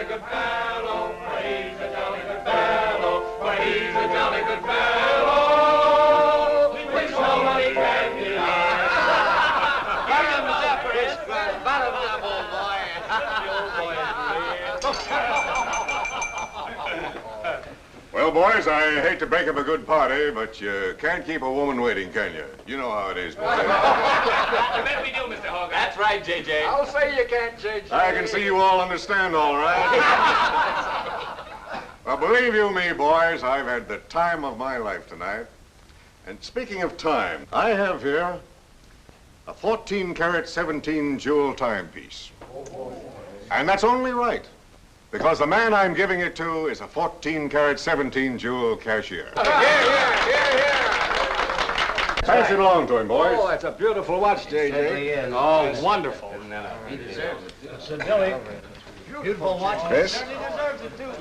jolly good fellow, for he's a jolly good fellow, for he's a jolly good fellow, which nobody can deny. Bottoms up, Chris. Bottoms up, old boy. Well, boys, I hate to break up a good party, but you can't keep a woman waiting, can you? You know how it is, boys. I bet we do, Mr. Hogarth. That's right, J.J. I'll say you can't, J.J. I can see you all understand, all right. Well, believe you me, boys, I've had the time of my life tonight. And speaking of time, I have here a 14-carat, 17-jewel timepiece. And that's only right, because the man I'm giving it to is a 14-carat, 17-jewel cashier. Pass it along to him, boys. Oh, that's a beautiful watch, J.J. Oh, wonderful. He deserves it. So, Billy, beautiful watch. Chris? He certainly deserves it, too.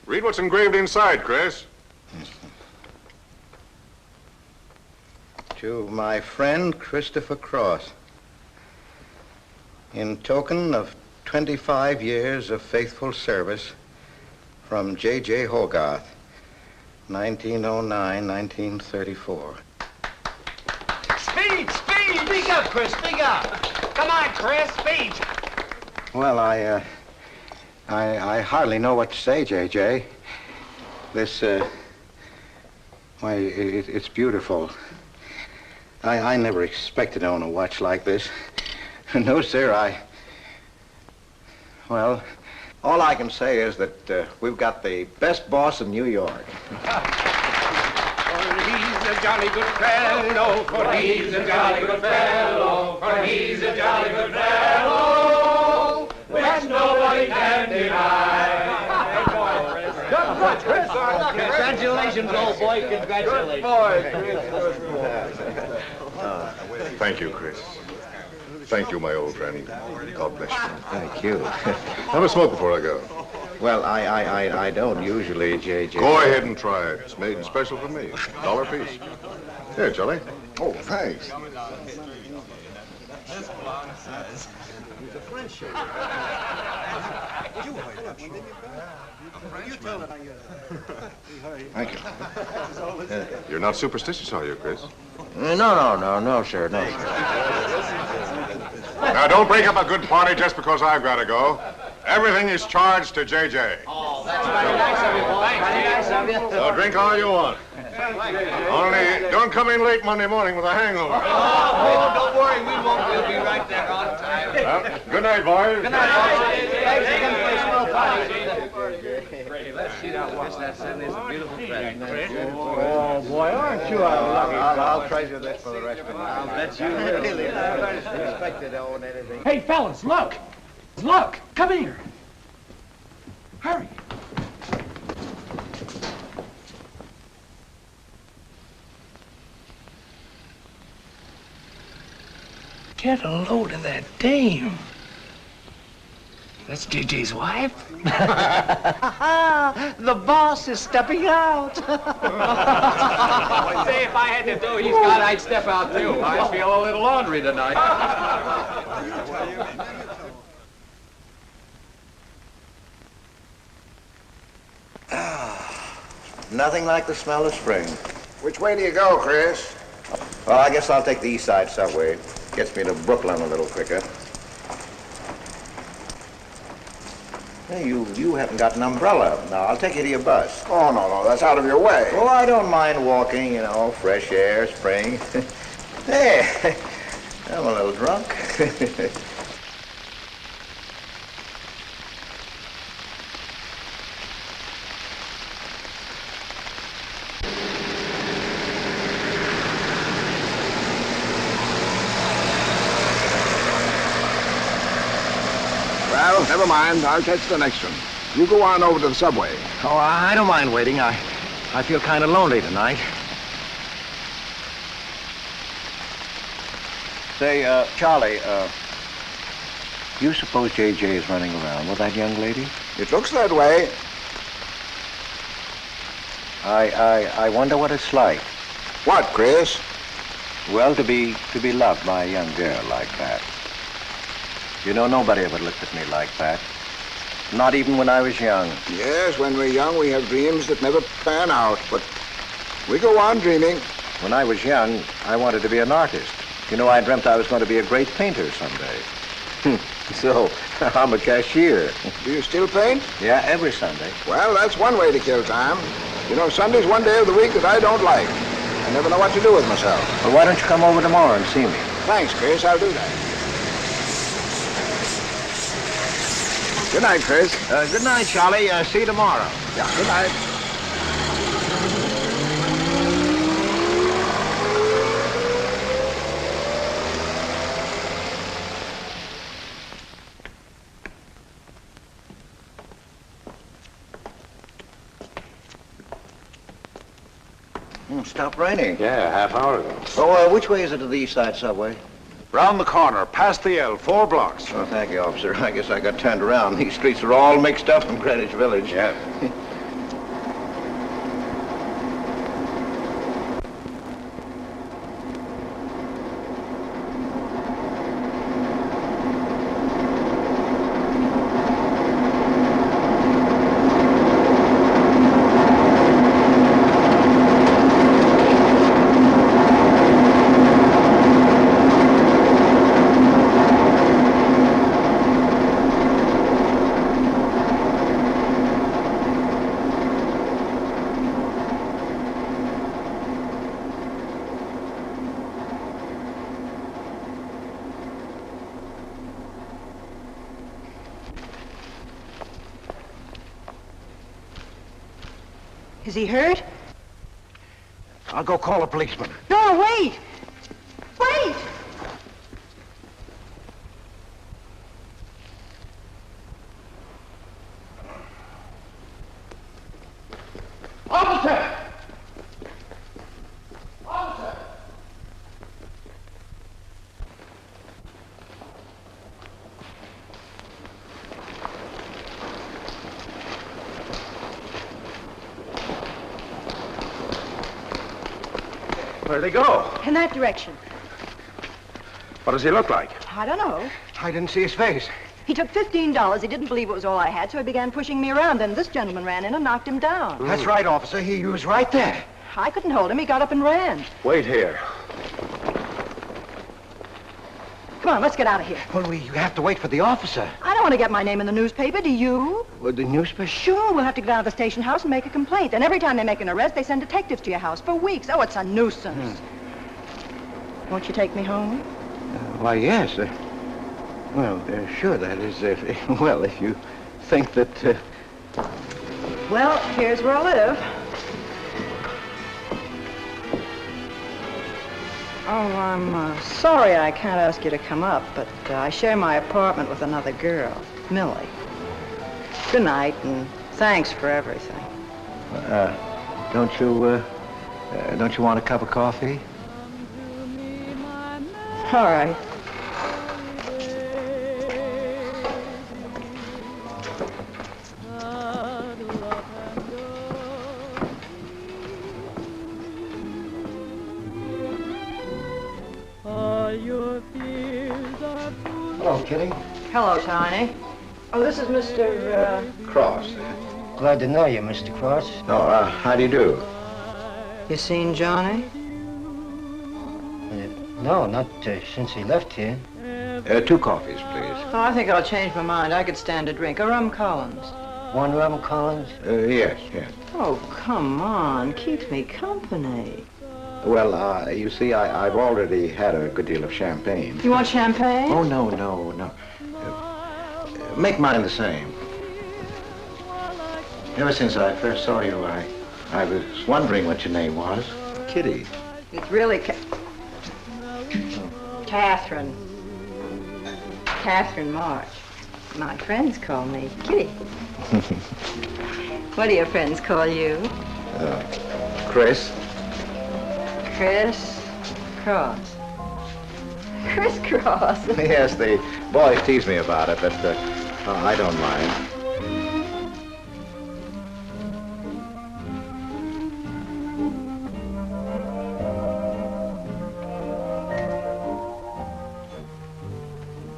Read what's engraved inside, Chris. To my friend Christopher Cross, in token of 25 years of faithful service, from J.J. Hogarth, 1909-1934. Speed! Speak up, Chris, speak up. Come on, Chris, speak. Well, I hardly know what to say, J.J. This, why, it's beautiful. I never expected to own a watch like this. No, sir, well, all I can say is that we've got the best boss in New York. For he's a jolly good fellow, for he's a jolly good fellow, for he's a jolly good fellow, which nobody can deny. Good, Chris. Congratulations, old boy, congratulations. Thank you, Chris. Thank you, my old friend. God bless you. Thank you. Have a smoke before I go. Well, I don't usually, J.J. Go ahead and try it. It's made special for me. $1 a piece. Here, Charlie. Oh, thanks. Thank you. You're not superstitious, are you, Chris? No, sir, no. Now, don't break up a good party just because I've got to go. Everything is charged to J.J. Oh, that's very nice of you, boy. Very nice of you. So drink all you want. Only don't come in late Monday morning with a hangover. Oh, don't worry, we won't. We'll be right there on time. Well, good night, boys. Good night, boys. Thanks again for a swell party. Let's see that watch. That certainly is a beautiful present. Oh, boy, aren't you a lucky I'll treasure this for the rest of my life. I'll bet you will. Really, I don't expect to own anything. Hey, fellas, look! Look! Come here! Hurry! Get a load of that dame. That's JJ's wife? The boss is stepping out. Say, if I had to do he's got, I'd step out too. I feel a little laundry tonight. Nothing like the smell of spring. Which way do you go, Chris? Well, I guess I'll take the East Side subway. Gets me to Brooklyn a little quicker. Hey, you haven't got an umbrella. Now, I'll take you to your bus. Oh, no, that's out of your way. Oh, I don't mind walking, you know, fresh air, spring. Hey, I'm a little drunk. Well, never mind. I'll catch the next one. You go on over to the subway. Oh, I don't mind waiting. I feel kind of lonely tonight. Say, Charlie, you suppose J.J. is running around with that young lady? It looks that way. I wonder what it's like. What, Chris? Well, to be loved by a young girl like that. You know, nobody ever looked at me like that. Not even when I was young. Yes, when we're young, we have dreams that never pan out, but we go on dreaming. When I was young, I wanted to be an artist. You know, I dreamt I was going to be a great painter someday. So, I'm a cashier. Do you still paint? Yeah, every Sunday. Well, that's one way to kill time. You know, Sunday's one day of the week that I don't like. I never know what to do with myself. Well, why don't you come over tomorrow and see me? Thanks, Chris. I'll do that. Good night, Chris. Good night, Charlie. See you tomorrow. Yeah, good night. Stopped raining. Yeah, half hour ago. Oh, which way is it to the East Side Subway? Round the corner, past the L, 4 blocks. Oh, thank you, officer. I guess I got turned around. These streets are all mixed up in Greenwich Village. Yeah. Is he hurt? I'll go call a policeman. No, wait! Wait! Officer! Officer! Where'd they go? In that direction. What does he look like? I don't know. I didn't see his face. He took $15. He didn't believe it was all I had, so he began pushing me around. Then this gentleman ran in and knocked him down. That's right, officer. He was right there. I couldn't hold him. He got up and ran. Wait here. Come on, let's get out of here. Well, we have to wait for the officer. I don't want to get my name in the newspaper, do you? Well, the newspaper? Sure, we'll have to go down to the station house and make a complaint. And every time they make an arrest, they send detectives to your house for weeks. Oh, it's a nuisance. Won't you take me home? Why, yes. Well, sure, that is, well, if you think that, Well, here's where I live. Oh, I'm sorry I can't ask you to come up, but I share my apartment with another girl, Millie. Good night, and thanks for everything. don't you want a cup of coffee? All right. Hello, Kitty. Hello, Tiny. Oh, this is Mr. Cross. Glad to know you, Mr. Cross. Oh, how do you do? You seen Johnny? No, not since he left here. 2 coffees, please. Oh, I think I'll change my mind. I could stand a drink. A rum Collins. One rum Collins? Yes. Oh, come on. Keeps me company. Well, you see, I've already had a good deal of champagne. You want champagne? Oh, no. Make mine the same. Ever since I first saw you, I was wondering what your name was. Kitty. It's really Catherine. Catherine March. My friends call me Kitty. What do your friends call you? Chris. Chris Cross. Chris Cross. Yes, the boys tease me about it, but I don't mind.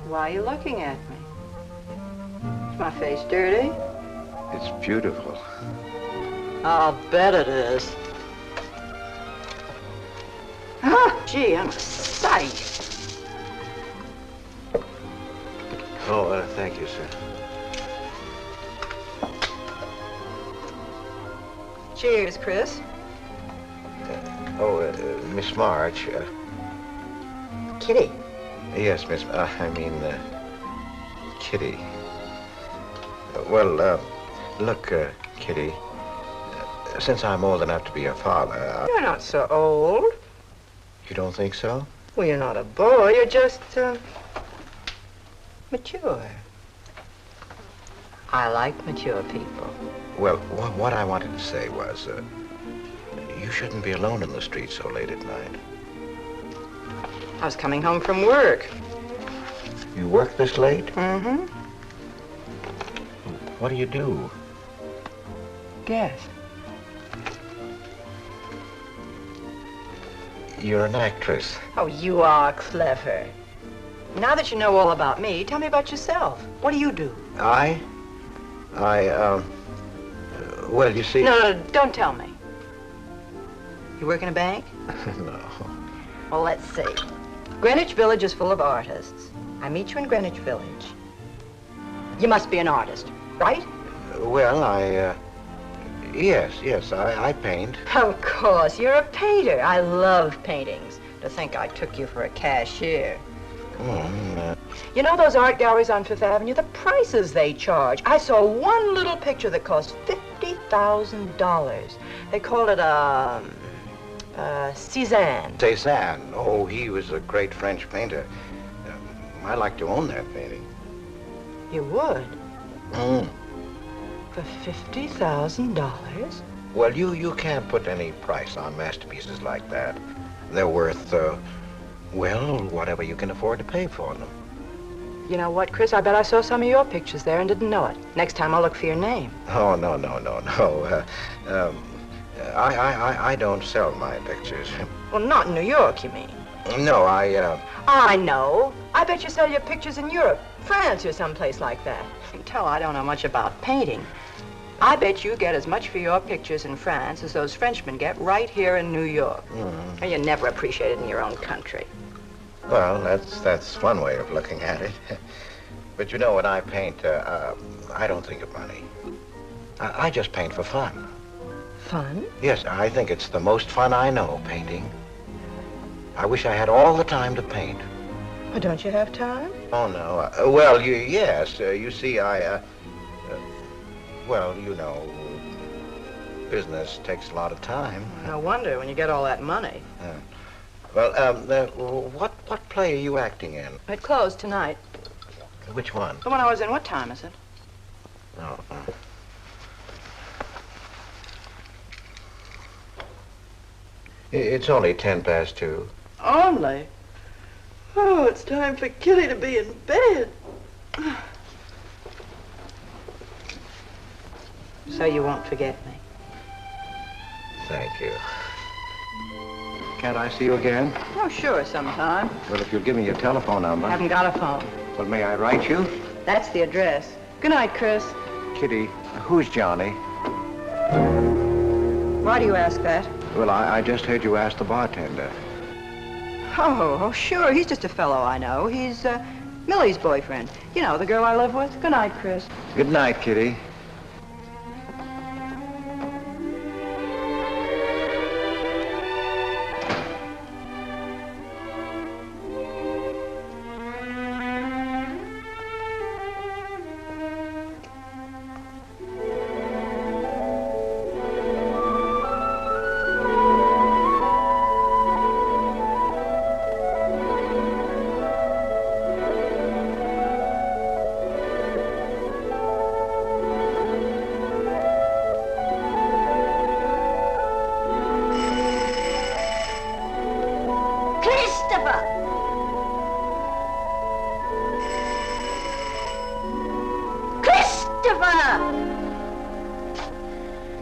Why are you looking at me? Is my face dirty? It's beautiful. I'll bet it is. Ah, gee, I'm a sight. Oh, thank you, sir. Cheers, Chris. Miss March. Kitty. Yes, Miss. Kitty. Look, Kitty. Since I'm old enough to be your father, You're not so old. You don't think so? Well, you're not a boy. You're just, mature. I like mature people. Well, what I wanted to say was, you shouldn't be alone in the street so late at night. I was coming home from work. You work this late? Mm-hmm. What do you do? Guess. You're an actress. Oh, you are clever. Now that you know all about me, tell me about yourself. What do you do? Well, you see... No, don't tell me. You work in a bank? No. Well, let's see. Greenwich Village is full of artists. I meet you in Greenwich Village. You must be an artist, right? Well, Yes, I paint. Of course, you're a painter. I love paintings. To think I took you for a cashier. You know those art galleries on Fifth Avenue? The prices they charge. I saw one little picture that cost $50,000. They called it Cézanne. Cézanne. Oh, he was a great French painter. I'd like to own that painting. You would? For $50,000? Well, you can't put any price on masterpieces like that. They're worth, whatever you can afford to pay for them. You know what, Chris? I bet I saw some of your pictures there and didn't know it. Next time I'll look for your name. Oh, no. I don't sell my pictures. Well, not in New York, you mean? No, I know. I bet you sell your pictures in Europe, France, or someplace like that. You can tell I don't know much about painting. I bet you get as much for your pictures in France as those Frenchmen get right here in New York. And you're never appreciated in your own country. Well, that's one way of looking at it. But you know, when I paint, I don't think of money. I just paint for fun. Fun? Yes, I think it's the most fun I know, painting. I wish I had all the time to paint. Well, don't you have time? Oh, no. Yes. You see, you know, business takes a lot of time. No wonder when you get all that money. What play are you acting in? It closed tonight. Which one? The one I was in. What time is it? Oh. It's only 2:10. Only? Oh, it's time for Kitty to be in bed. So you won't forget me. Thank you. Can't I see you again? Oh, sure, sometime. Well, if you'll give me your telephone number. I haven't got a phone. Well, may I write you? That's the address. Good night, Chris. Kitty, who's Johnny? Why do you ask that? Well, I just heard you ask the bartender. Oh, sure. He's just a fellow I know. He's Millie's boyfriend. You know, the girl I live with. Good night, Chris. Good night, Kitty.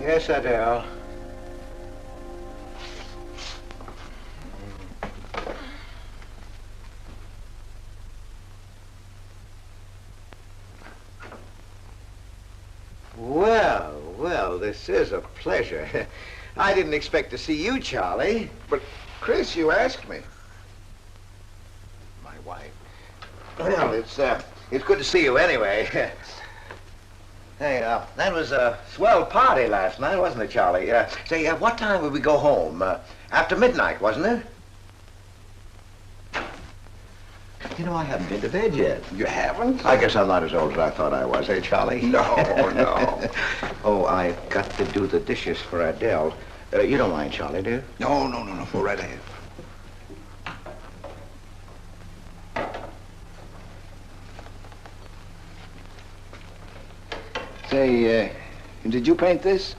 Yes, Adele. this is a pleasure. I didn't expect to see you, Charlie. But, Chris, you asked me. My wife. Well, it's good to see you anyway. Hey, that was a swell party last night, wasn't it, Charlie? Say, what time would we go home? After midnight, wasn't it? You know, I haven't been to bed yet. You haven't? I guess I'm not as old as I thought I was, eh, Charlie? No, no. Oh, I've got to do the dishes for Adele. You don't mind, Charlie, do you? No. Go right ahead. Say, did you paint this?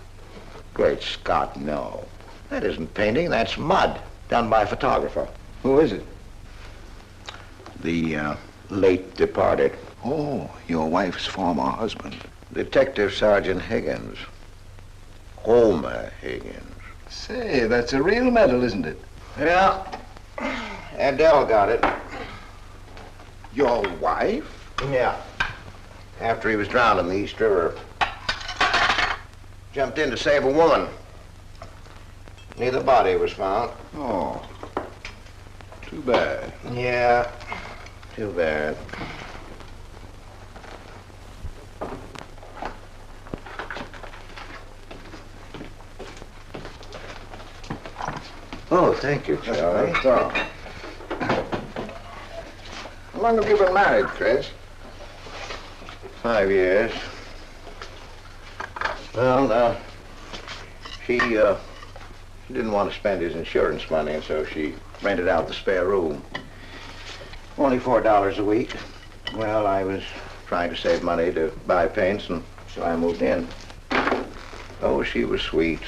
Great Scott, no. That isn't painting, that's mud, done by a photographer. Who is it? The late departed Oh, your wife's former husband. Detective Sergeant Higgins. Homer Higgins. Say, that's a real medal, isn't it? Yeah. Adele got it. Your wife? Yeah. After he was drowned in the East River. Jumped in to save a woman. Neither body was found. Oh, too bad. Yeah, too bad. Oh, thank you, Charlie. That's all. How long have you been married, Chris? 5 years. Well, she didn't want to spend his insurance money, and so she rented out the spare room. Only $4 a week. Well, I was trying to save money to buy paints, and so I moved in. Oh, she was sweet.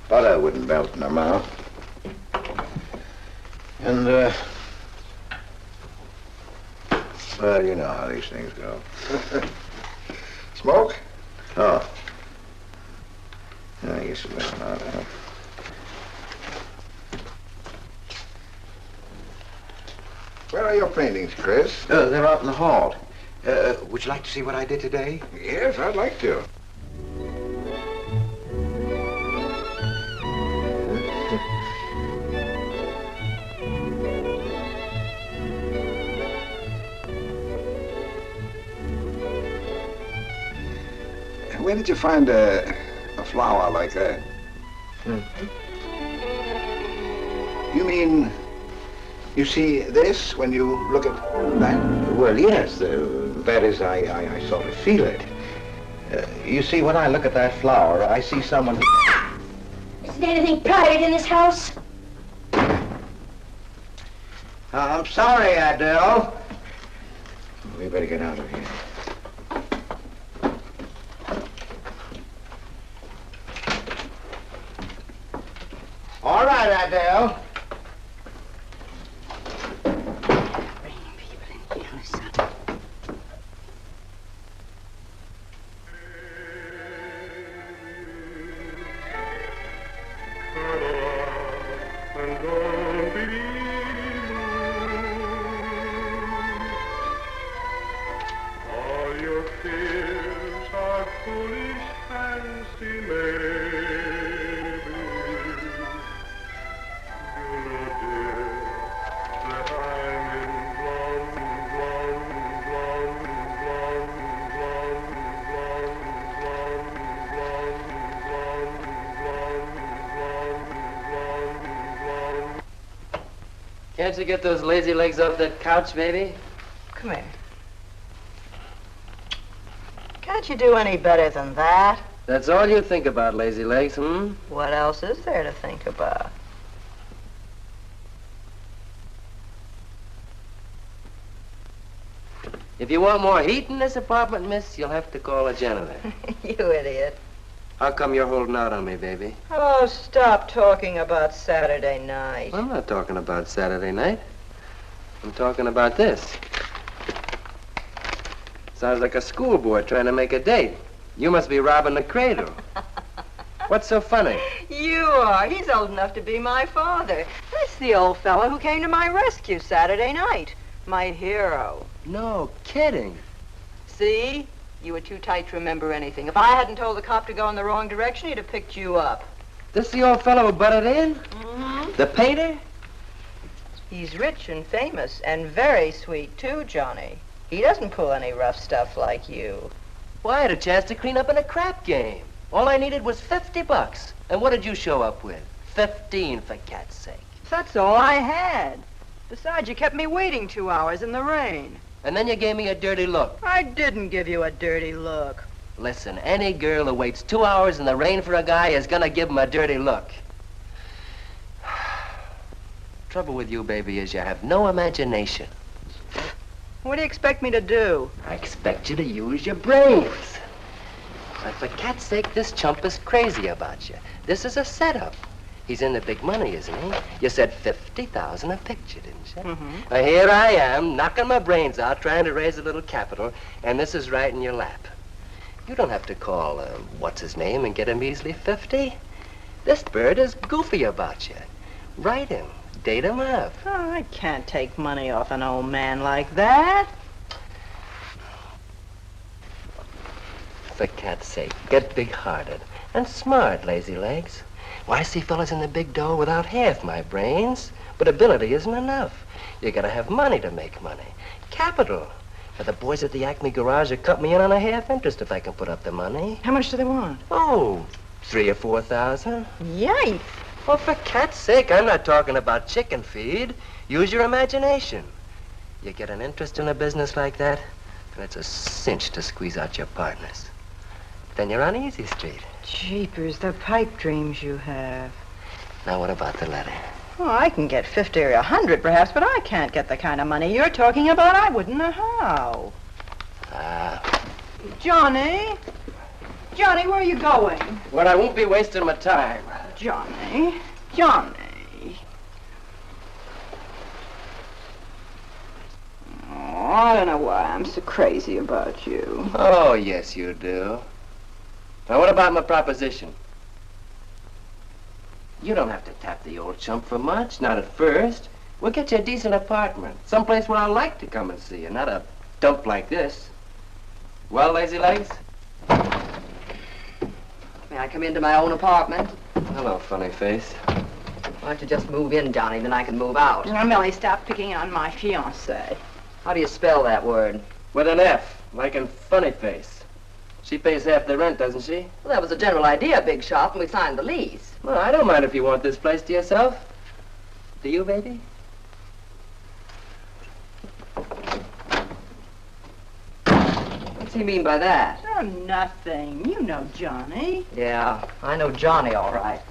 Butter wouldn't melt in her mouth. And, well, you know how these things go. Smoke? Oh. I guess it was not, huh? Where are your paintings, Chris? They're out in the hall. Would you like to see what I did today? Yes, I'd like to. Where did you find a flower like that? You mean you see this when you look at that? Well, yes. That is, I sort of feel it. You see, when I look at that flower, I see someone... Isn't anything private in this house? I'm sorry, Adele. We better get out of here. All right, Adele. Bringing people in here, son. All your fears are foolish fancy maybe. You know, dear, that I'm in Can't you get those lazy legs off that couch, baby? Come here. Can't you do any better than that? That's all you think about, lazy legs, hmm? What else is there to think about? If you want more heat in this apartment, miss, you'll have to call a janitor. You idiot. How come you're holding out on me, baby? Oh, stop talking about Saturday night. I'm not talking about Saturday night. I'm talking about this. Sounds like a schoolboy trying to make a date. You must be robbing the cradle. What's so funny? You are. He's old enough to be my father. That's the old fellow who came to my rescue Saturday night. My hero. No kidding. See? You were too tight to remember anything. If I hadn't told the cop to go in the wrong direction, he'd have picked you up. This the old fellow who butted in? Mm-hmm. The painter? He's rich and famous, and very sweet, too, Johnny. He doesn't pull any rough stuff like you. Well, I had a chance to clean up in a crap game. All I needed was $50. And what did you show up with? 15, for cat's sake. That's all I had. Besides, you kept me waiting 2 hours in the rain. And then you gave me a dirty look. I didn't give you a dirty look. Listen, any girl who waits 2 hours in the rain for a guy is gonna give him a dirty look. Trouble with you, baby, is you have no imagination. What do you expect me to do? I expect you to use your brains. But for cat's sake, this chump is crazy about you. This is a setup. He's in the big money, isn't he? You said 50,000 a picture, didn't you? Mm-hmm. Well, here I am, knocking my brains out, trying to raise a little capital, and this is right in your lap. You don't have to call, what's his name, and get him easily 50. This bird is goofy about you. Write him. Date him up. Oh, I can't take money off an old man like that. For cat's sake, get big-hearted and smart, lazy legs. Why, I see fellas in the big dough without half my brains, but ability isn't enough. You gotta have money to make money. Capital. Now, the boys at the Acme garage will cut me in on a half interest if I can put up the money. How much do they want? Oh, 3,000 or 4,000. Yikes. Well, for cat's sake, I'm not talking about chicken feed. Use your imagination. You get an interest in a business like that, and it's a cinch to squeeze out your partners. Then you're on easy street. Jeepers, the pipe dreams you have. Now, what about the letter? Oh, I can get 50 or 100 perhaps, but I can't get the kind of money you're talking about. I wouldn't know how. Johnny? Johnny, where are you going? Well, I won't be wasting my time. Johnny? Johnny? Oh, I don't know why I'm so crazy about you. Oh, yes, you do. Now, what about my proposition? You don't have to tap the old chump for much, not at first. We'll get you a decent apartment, someplace where I like to come and see you, not a dump like this. Well, lazy legs? May I come into my own apartment? Hello, funny face. Why don't you just move in, Johnny, then I can move out. Now, Millie, stop picking on my fiancé. How do you spell that word? With an F, like in funny face. She pays half the rent, doesn't she? Well, that was the general idea, Big Shop, and we signed the lease. Well, I don't mind if you want this place to yourself. Do you, baby? What's he mean by that? Oh, nothing. You know Johnny. Yeah, I know Johnny all right.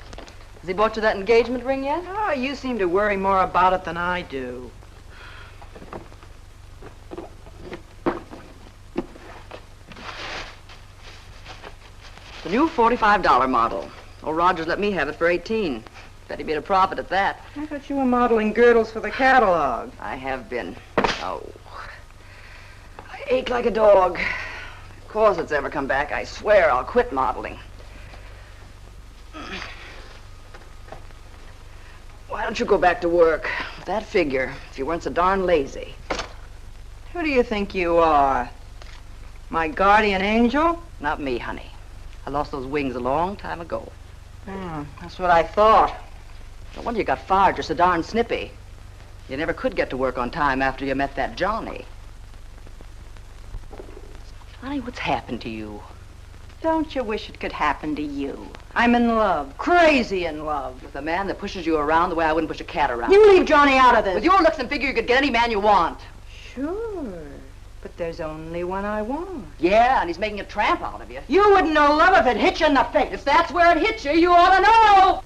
Has he bought you that engagement ring yet? Oh, you seem to worry more about it than I do. The new $45 model. Old Rogers let me have it for 18. Bet he made a profit at that. I thought you were modeling girdles for the catalog. I have been. Oh. I ache like a dog. Of course it's ever come back. I swear I'll quit modeling. Why don't you go back to work? With that figure, if you weren't so darn lazy. Who do you think you are? My guardian angel? Not me, honey. I lost those wings a long time ago. That's what I thought. No wonder you got fired. You're so darn snippy. You never could get to work on time after you met that Johnny. Honey, what's happened to you? Don't you wish it could happen to you? I'm in love, crazy in love. With a man that pushes you around the way I wouldn't push a cat around. You leave Johnny out of this. With your looks and figure, you could get any man you want. Sure, but there's only one I want. Yeah, and he's making a tramp out of you. You wouldn't know love if it hit you in the face. If that's where it hit you, you ought to know.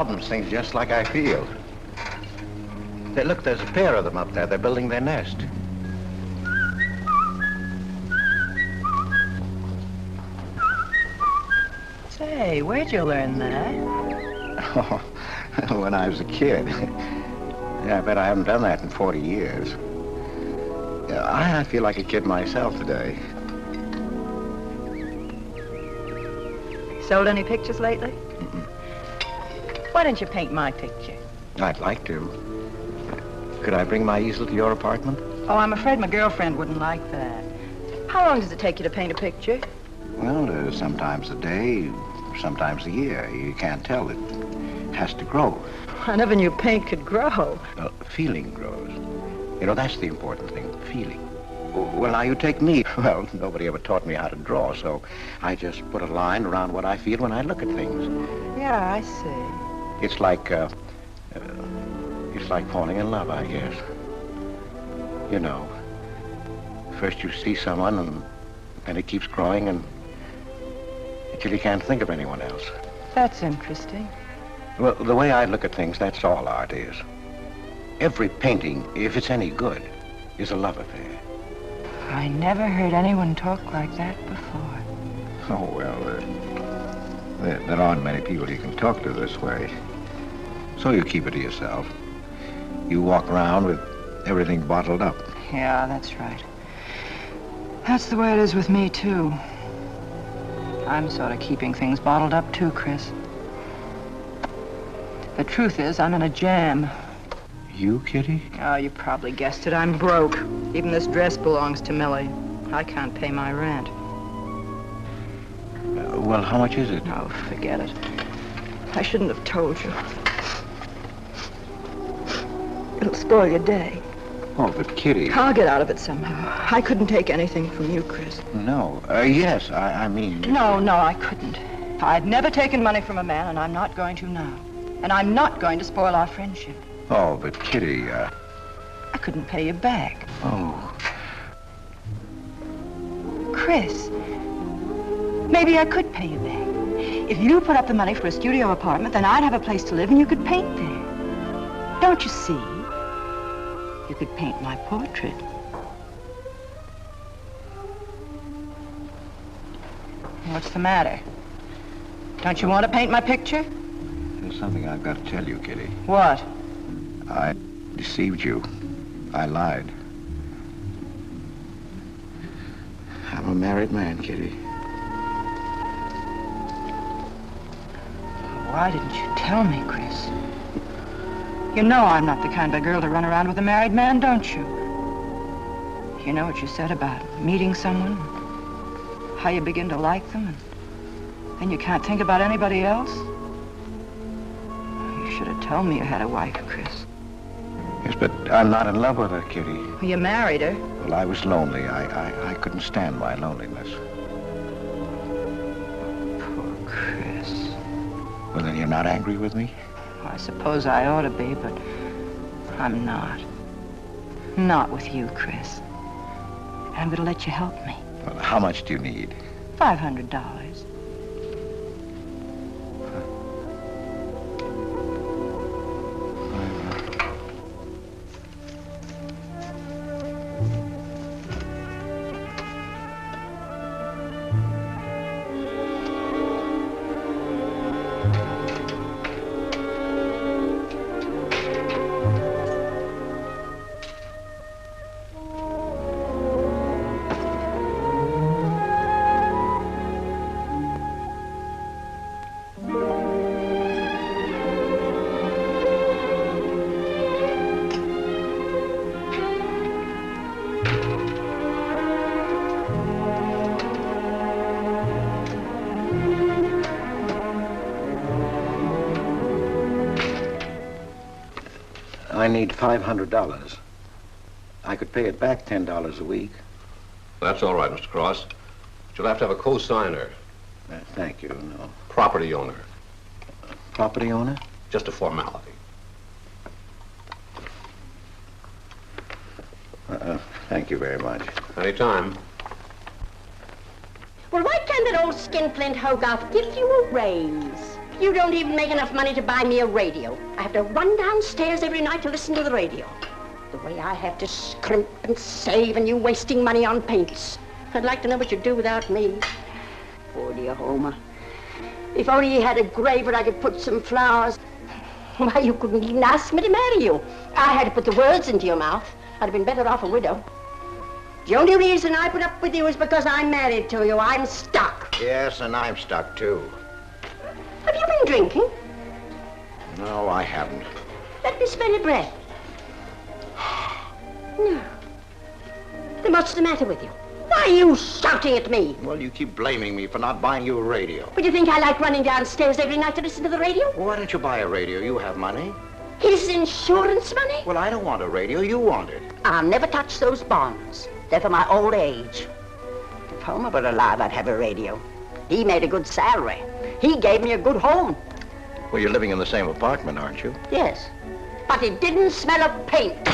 problems, things just like I feel. Look, there's a pair of them up there. They're building their nest. Say, where'd you learn that? Oh, when I was a kid. Yeah, I bet I haven't done that in 40 years. Yeah, I feel like a kid myself today. Sold any pictures lately? Why don't you paint my picture? I'd like to. Could I bring my easel to your apartment? Oh, I'm afraid my girlfriend wouldn't like that. How long does it take you to paint a picture? Well, sometimes a day, sometimes a year. You can't tell. It has to grow. I never knew paint could grow. Feeling grows. You know, that's the important thing, feeling. Well, now you take me. Well, nobody ever taught me how to draw, so I just put a line around what I feel when I look at things. Yeah, I see. It's like falling in love, I guess. You know, first you see someone, and then it keeps growing, and until you can't think of anyone else. That's interesting. Well, the way I look at things, that's all art is. Every painting, if it's any good, is a love affair. I never heard anyone talk like that before. Oh, well, there aren't many people you can talk to this way. So you keep it to yourself. You walk around with everything bottled up. Yeah, that's right. That's the way it is with me, too. I'm sort of keeping things bottled up, too, Chris. The truth is, I'm in a jam. You, Kitty? Oh, you probably guessed it. I'm broke. Even this dress belongs to Millie. I can't pay my rent. Well, how much is it? Oh, forget it. I shouldn't have told you. It'll spoil your day. Oh, but Kitty... I'll get out of it somehow. I couldn't take anything from you, Chris. No. Yes, I mean... No, I couldn't. I've never taken money from a man, and I'm not going to now. And I'm not going to spoil our friendship. Oh, but Kitty, I couldn't pay you back. Oh. Chris, maybe I could pay you back. If you put up the money for a studio apartment, then I'd have a place to live and you could paint there. Don't you see? You could paint my portrait. What's the matter? Don't you want to paint my picture? There's something I've got to tell you, Kitty. What? I deceived you. I lied. I'm a married man, Kitty. Why didn't you tell me, Chris? You know I'm not the kind of girl to run around with a married man, don't you? You know what you said about meeting someone, how you begin to like them, and then you can't think about anybody else? You should have told me you had a wife, Chris. Yes, but I'm not in love with her, Kitty. Well, you married her. Well, I was lonely. I couldn't stand my loneliness. Poor Chris. Well, then you're not angry with me? I suppose I ought to be, but I'm not. Not with you, Chris. And I'm going to let you help me. Well, how much do you need? $500. I need $500. I could pay it back $10 a week. That's all right, Mr. Cross. But you'll have to have a co-signer. Thank you, no. Property owner. Property owner? Just a formality. Thank you very much. Anytime. Well, why can't that old skinflint Hogarth give you a raise? You don't even make enough money to buy me a radio. I have to run downstairs every night to listen to the radio. The way I have to scrimp and save and you wasting money on paints. I'd like to know what you'd do without me. Poor dear Homer. If only he had a grave where I could put some flowers. Why, you couldn't even ask me to marry you. I had to put the words into your mouth. I'd have been better off a widow. The only reason I put up with you is because I'm married to you. I'm stuck. Yes, and I'm stuck, too. Have you been drinking? No, I haven't. Let me smell your breath. No. Then what's the matter with you? Why are you shouting at me? Well, you keep blaming me for not buying you a radio. But you think I like running downstairs every night to listen to the radio? Well, why don't you buy a radio? You have money. His insurance money? Well, I don't want a radio. You want it. I'll never touch those bonds. They're for my old age. If Homer were alive, I'd have a radio. He made a good salary. He gave me a good home. Well, you're living in the same apartment, aren't you? Yes, but it didn't smell of paint.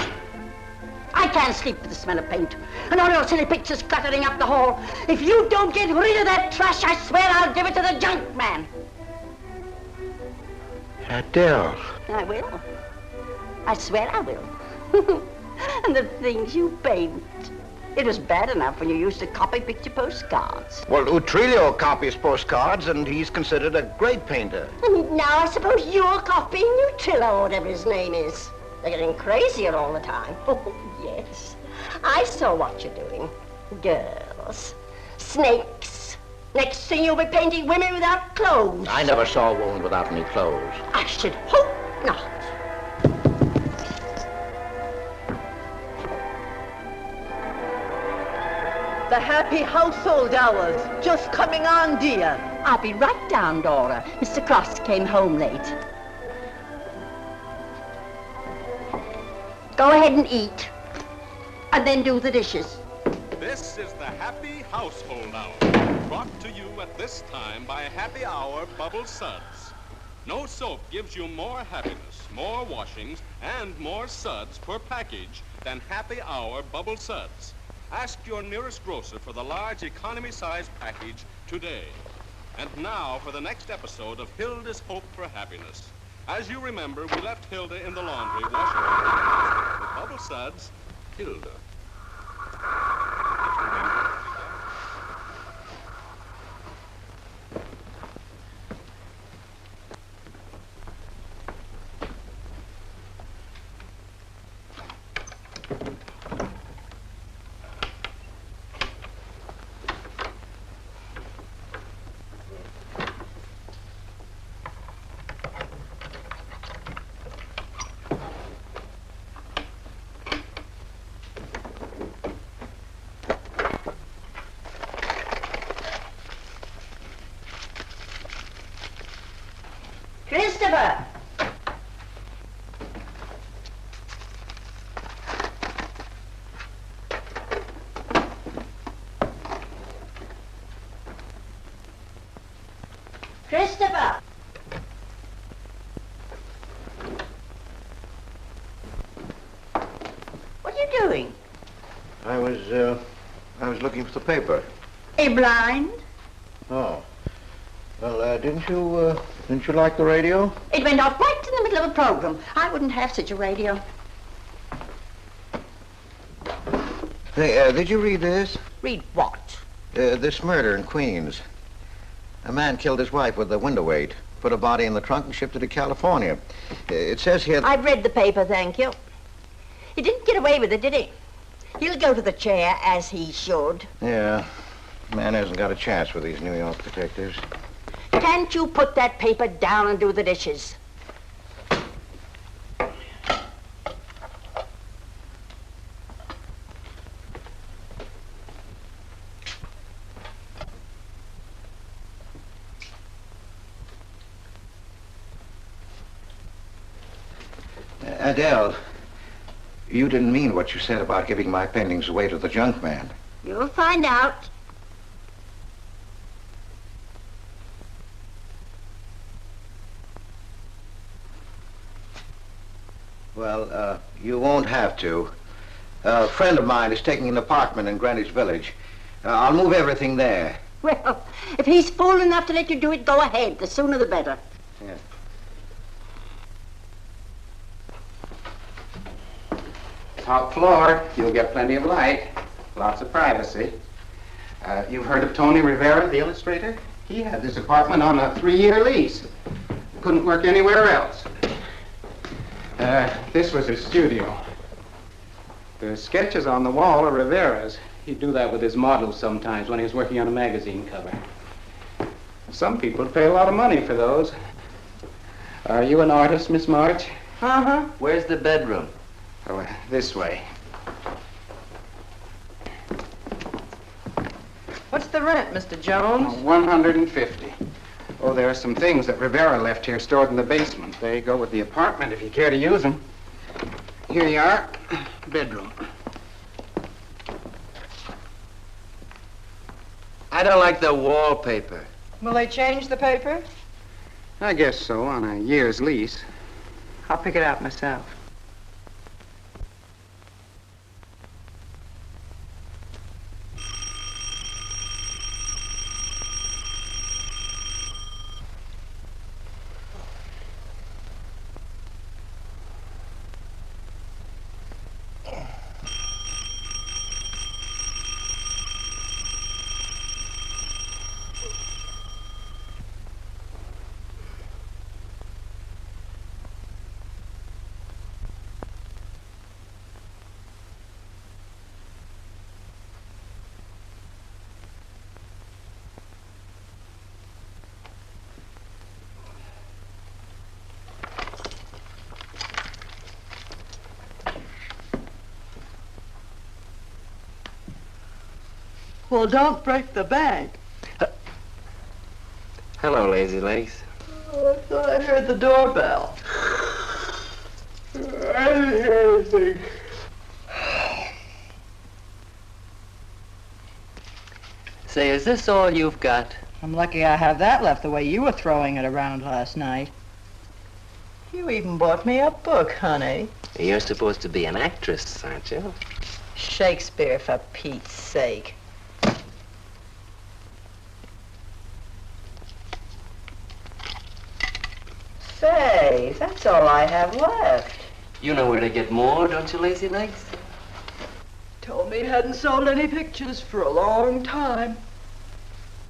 I can't sleep with the smell of paint. And all your silly pictures cluttering up the hall. If you don't get rid of that trash, I swear I'll give it to the junk man. Adele. I will. I swear I will. And the things you paint. It was bad enough when you used to copy picture postcards. Well, Utrillo copies postcards, and he's considered a great painter. And now I suppose you're copying Utrillo, or whatever his name is. They're getting crazier all the time. Oh, yes. I saw what you're doing. Girls. Snakes. Next thing you'll be painting women without clothes. I never saw a woman without any clothes. I should hope not. The happy household hours. Just coming on, dear. I'll be right down, Dora. Mr. Cross came home late. Go ahead and eat. And then do the dishes. This is the Happy Household Hour, brought to you at this time by Happy Hour Bubble Suds. No soap gives you more happiness, more washings, and more suds per package than Happy Hour Bubble Suds. Ask your nearest grocer for the large economy-size package today. And now for the next episode of Hilda's Hope for Happiness. As you remember, we left Hilda in the laundry washing her hands. With Bubble Suds, Hilda. Christopher! Christopher! What are you doing? I was looking for the paper. Are you blind? Oh. Well, didn't you like the radio? It went off right in the middle of a program. I wouldn't have such a radio. Hey, did you read this? Read what? This murder in Queens. A man killed his wife with a window weight, put a body in the trunk and shipped it to California. It says here... I've read the paper, thank you. He didn't get away with it, did he? He'll go to the chair, as he should. Yeah. Man hasn't got a chance with these New York detectives. Can't you put that paper down and do the dishes? Adele, you didn't mean what you said about giving my paintings away to the junk man. You'll find out. Well, you won't have to. A friend of mine is taking an apartment in Greenwich Village. I'll move everything there. Well, if he's fool enough to let you do it, go ahead. The sooner the better. Yeah. Top floor, you'll get plenty of light, lots of privacy. You've heard of Tony Rivera, the illustrator? He had this apartment on a 3-year lease. Couldn't work anywhere else. This was his studio. The sketches on the wall are Rivera's. He'd do that with his models sometimes when he was working on a magazine cover. Some people pay a lot of money for those. Are you an artist, Miss March? Uh-huh. Where's the bedroom? Oh, this way. What's the rent, Mr. Jones? Oh, $150. Oh, there are some things that Rivera left here stored in the basement. They go with the apartment if you care to use them. Here you are. Bedroom. I don't like the wallpaper. Will they change the paper? I guess so, on a year's lease. I'll pick it out myself. Well, don't break the bank. Hello, Lazy Legs. Oh, I thought I heard the doorbell. I didn't hear anything. Say, is this all you've got? I'm lucky I have that left the way you were throwing it around last night. You even bought me a book, honey. You're supposed to be an actress, aren't you? Shakespeare, for Pete's sake. Say, that's all I have left. You know where to get more, don't you, Lazy Legs? Told me he hadn't sold any pictures for a long time.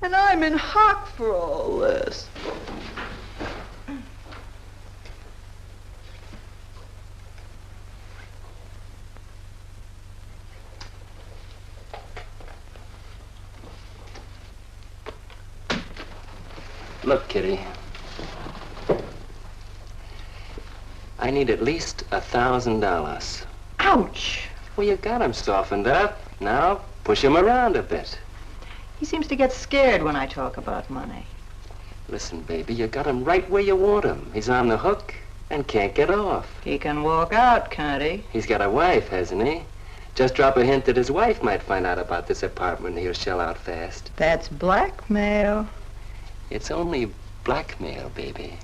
And I'm in hock for all this. Look, Kitty. I need at least $1,000. Ouch! Well, you got him softened up. Now, push him around a bit. He seems to get scared when I talk about money. Listen, baby, you got him right where you want him. He's on the hook and can't get off. He can walk out, can't he? He's got a wife, hasn't he? Just drop a hint that his wife might find out about this apartment and he'll shell out fast. That's blackmail. It's only blackmail, baby,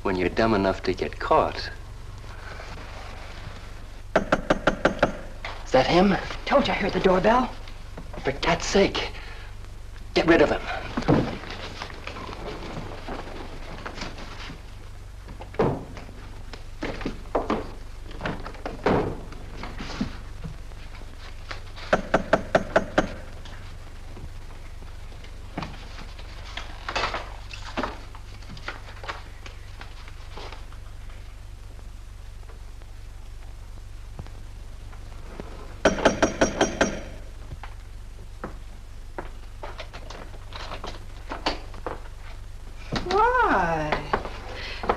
when you're dumb enough to get caught. Is that him? Told you I heard the doorbell. For cat's sake, get rid of him.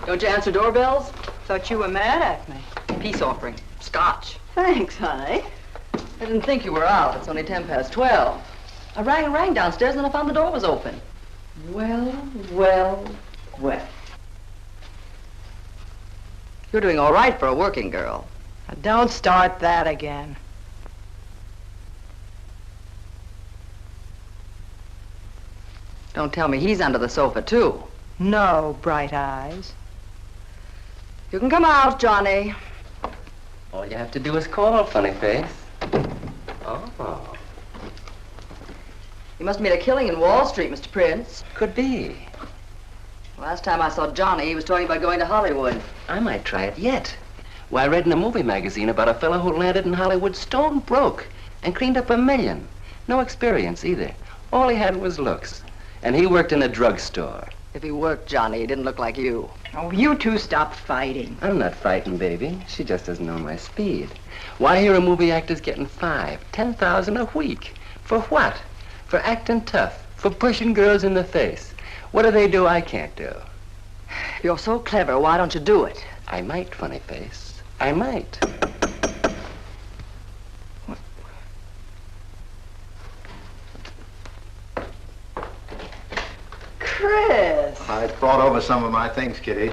Don't you answer doorbells? Thought you were mad at me. Peace offering. Scotch. Thanks, honey. I didn't think you were out. It's only 12:10. I rang downstairs and I found the door was open. Well. You're doing all right for a working girl. Now, don't start that again. Don't tell me he's under the sofa, too. No, bright eyes. You can come out, Johnny. All you have to do is call, funny face. Oh. You must have made a killing in Wall Street, Mr. Prince. Could be. Last time I saw Johnny, he was talking about going to Hollywood. I might try it yet. Why, I read in a movie magazine about a fellow who landed in Hollywood stone broke and cleaned up $1 million. No experience either. All he had was looks. And he worked in a drugstore. If he worked, Johnny, he didn't look like you. Oh, you two stop fighting. I'm not fighting, baby. She just doesn't know my speed. Why, here a movie actor's getting $5,000, $10,000 a week. For what? For acting tough. For pushing girls in the face. What do they do I can't do? If you're so clever, why don't you do it? I might, funny face. I might. Chris! I brought over some of my things, Kitty.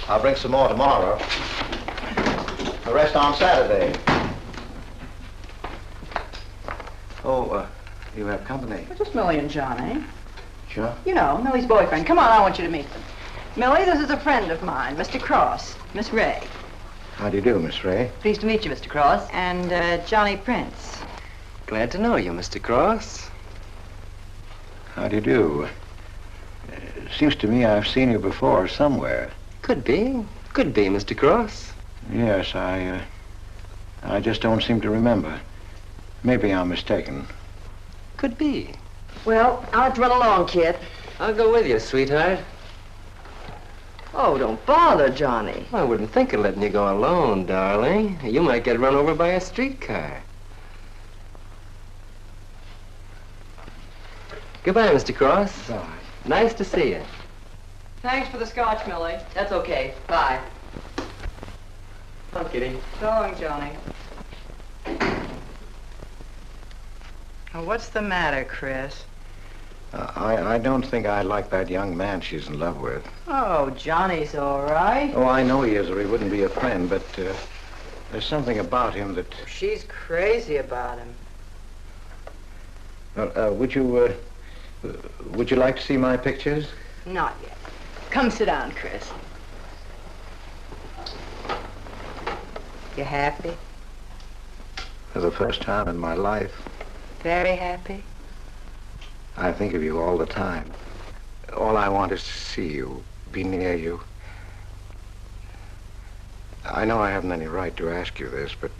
I'll bring some more tomorrow. The rest on Saturday. Oh, you have company. Just Millie and Johnny. Sure. You know, Millie's boyfriend. Come on, I want you to meet them. Millie, this is a friend of mine, Mr. Cross, Miss Ray. How do you do, Miss Ray? Pleased to meet you, Mr. Cross. And Johnny Prince. Glad to know you, Mr. Cross. How do you do? Seems to me I've seen you before somewhere. Could be. Could be, Mr. Cross. Yes, I just don't seem to remember. Maybe I'm mistaken. Could be. Well, I'll have to run along, kid. I'll go with you, sweetheart. Oh, don't bother, Johnny. I wouldn't think of letting you go alone, darling. You might get run over by a streetcar. Goodbye, Mr. Cross. Bye. Nice to see you. Thanks for the scotch, Millie. That's okay. Bye. Come on, Kitty. So long, Johnny. Oh, what's the matter, Chris? I don't think I like that young man she's in love with. Oh, Johnny's all right. Oh, I know he is, or he wouldn't be a friend, but there's something about him that... She's crazy about him. Would you like to see my pictures? Not yet. Come sit down, Chris. You happy? For the first time in my life. Very happy? I think of you all the time. All I want is to see you, be near you. I know I haven't any right to ask you this, but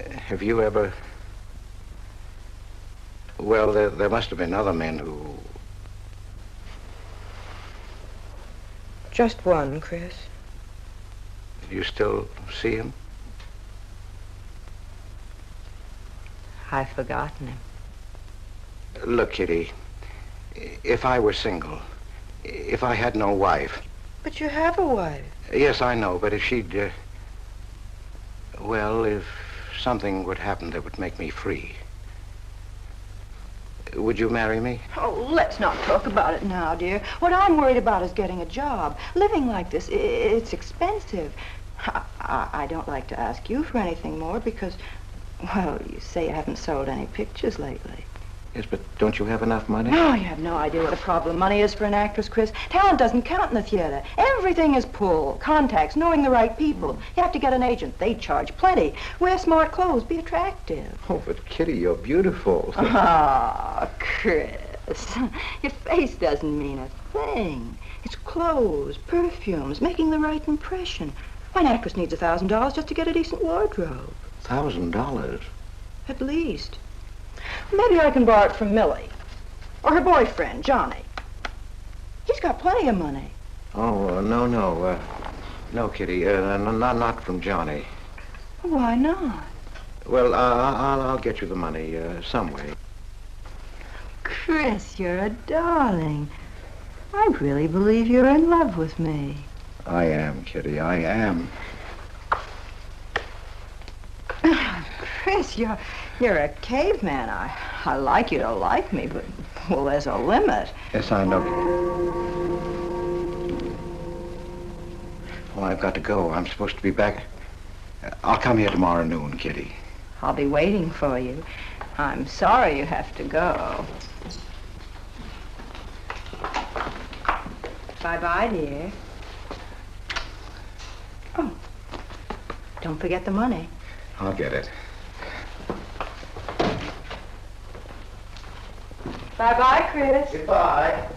have you ever... Well, there must have been other men who... Just one, Chris. You still see him? I've forgotten him. Look, Kitty, if I were single, if I had no wife... But you have a wife. Yes, I know, but if she'd... well, if something would happen that would make me free... Would you marry me? Oh, let's not talk about it now, dear. What I'm worried about is getting a job. Living like this, it's expensive. I don't like to ask you for anything more because, well, you say you haven't sold any pictures lately. Yes, but don't you have enough money? No, you have no idea what a problem money is for an actress, Chris. Talent doesn't count in the theater. Everything is pull, contacts, knowing the right people. You have to get an agent. They charge plenty. Wear smart clothes. Be attractive. Oh, but Kitty, you're beautiful. Ah, Chris. Your face doesn't mean a thing. It's clothes, perfumes, making the right impression. Why, an actress needs $1,000 just to get a decent wardrobe. $1,000? At least. Maybe I can borrow it from Millie. Or her boyfriend, Johnny. He's got plenty of money. Oh, no. No, Kitty, not from Johnny. Why not? Well, I'll get you the money some way. Chris, you're a darling. I really believe you're in love with me. I am, Kitty, I am. Chris, you're a caveman. I like you to like me, but, well, there's a limit. Yes, I know. Well, I've got to go. I'm supposed to be back. I'll come here tomorrow noon, Kitty. I'll be waiting for you. I'm sorry you have to go. Bye-bye, dear. Oh, don't forget the money. I'll get it. Bye-bye, Chris. Goodbye.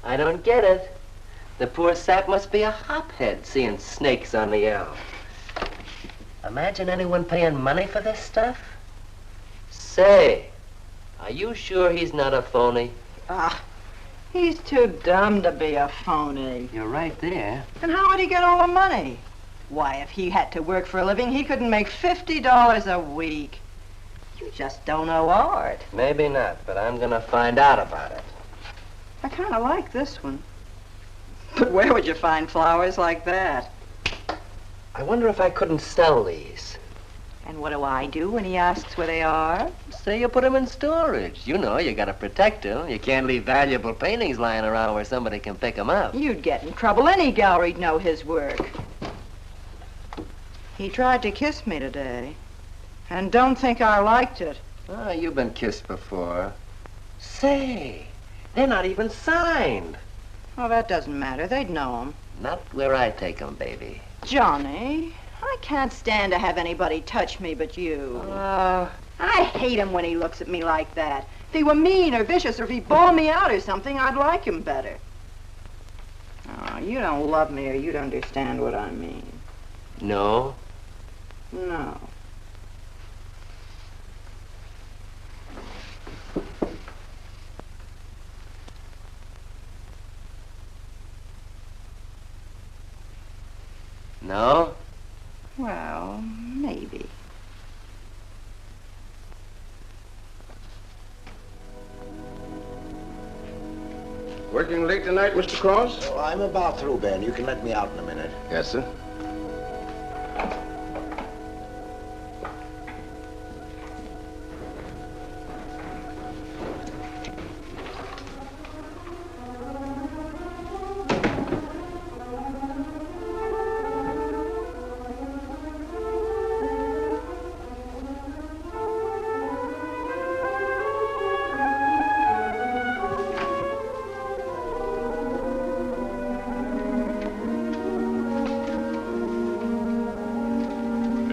I don't get it. The poor sap must be a hophead seeing snakes on the L. Imagine anyone paying money for this stuff. Say, are you sure he's not a phony? He's too dumb to be a phony. You're right there. And how would he get all the money? Why, if he had to work for a living, he couldn't make $50 a week. You just don't know art. Maybe not, but I'm gonna find out about it. I kind of like this one. But where would you find flowers like that? I wonder if I couldn't sell these. And what do I do when he asks where they are? Say you put them in storage. You know, you gotta protect them. You can't leave valuable paintings lying around where somebody can pick them up. You'd get in trouble. Any gallery'd know his work. He tried to kiss me today. And don't think I liked it. Oh, you've been kissed before. Say, they're not even signed. Oh, that doesn't matter. They'd know him. Not where I take them, baby. Johnny, I can't stand to have anybody touch me but you. I hate him when he looks at me like that. If he were mean or vicious or if he bawled me out or something, I'd like him better. Oh, you don't love me or you'd understand what I mean. No? No. No? Well, maybe. Working late tonight, Mr. Cross? Oh, I'm about through, Ben. You can let me out in a minute. Yes, sir.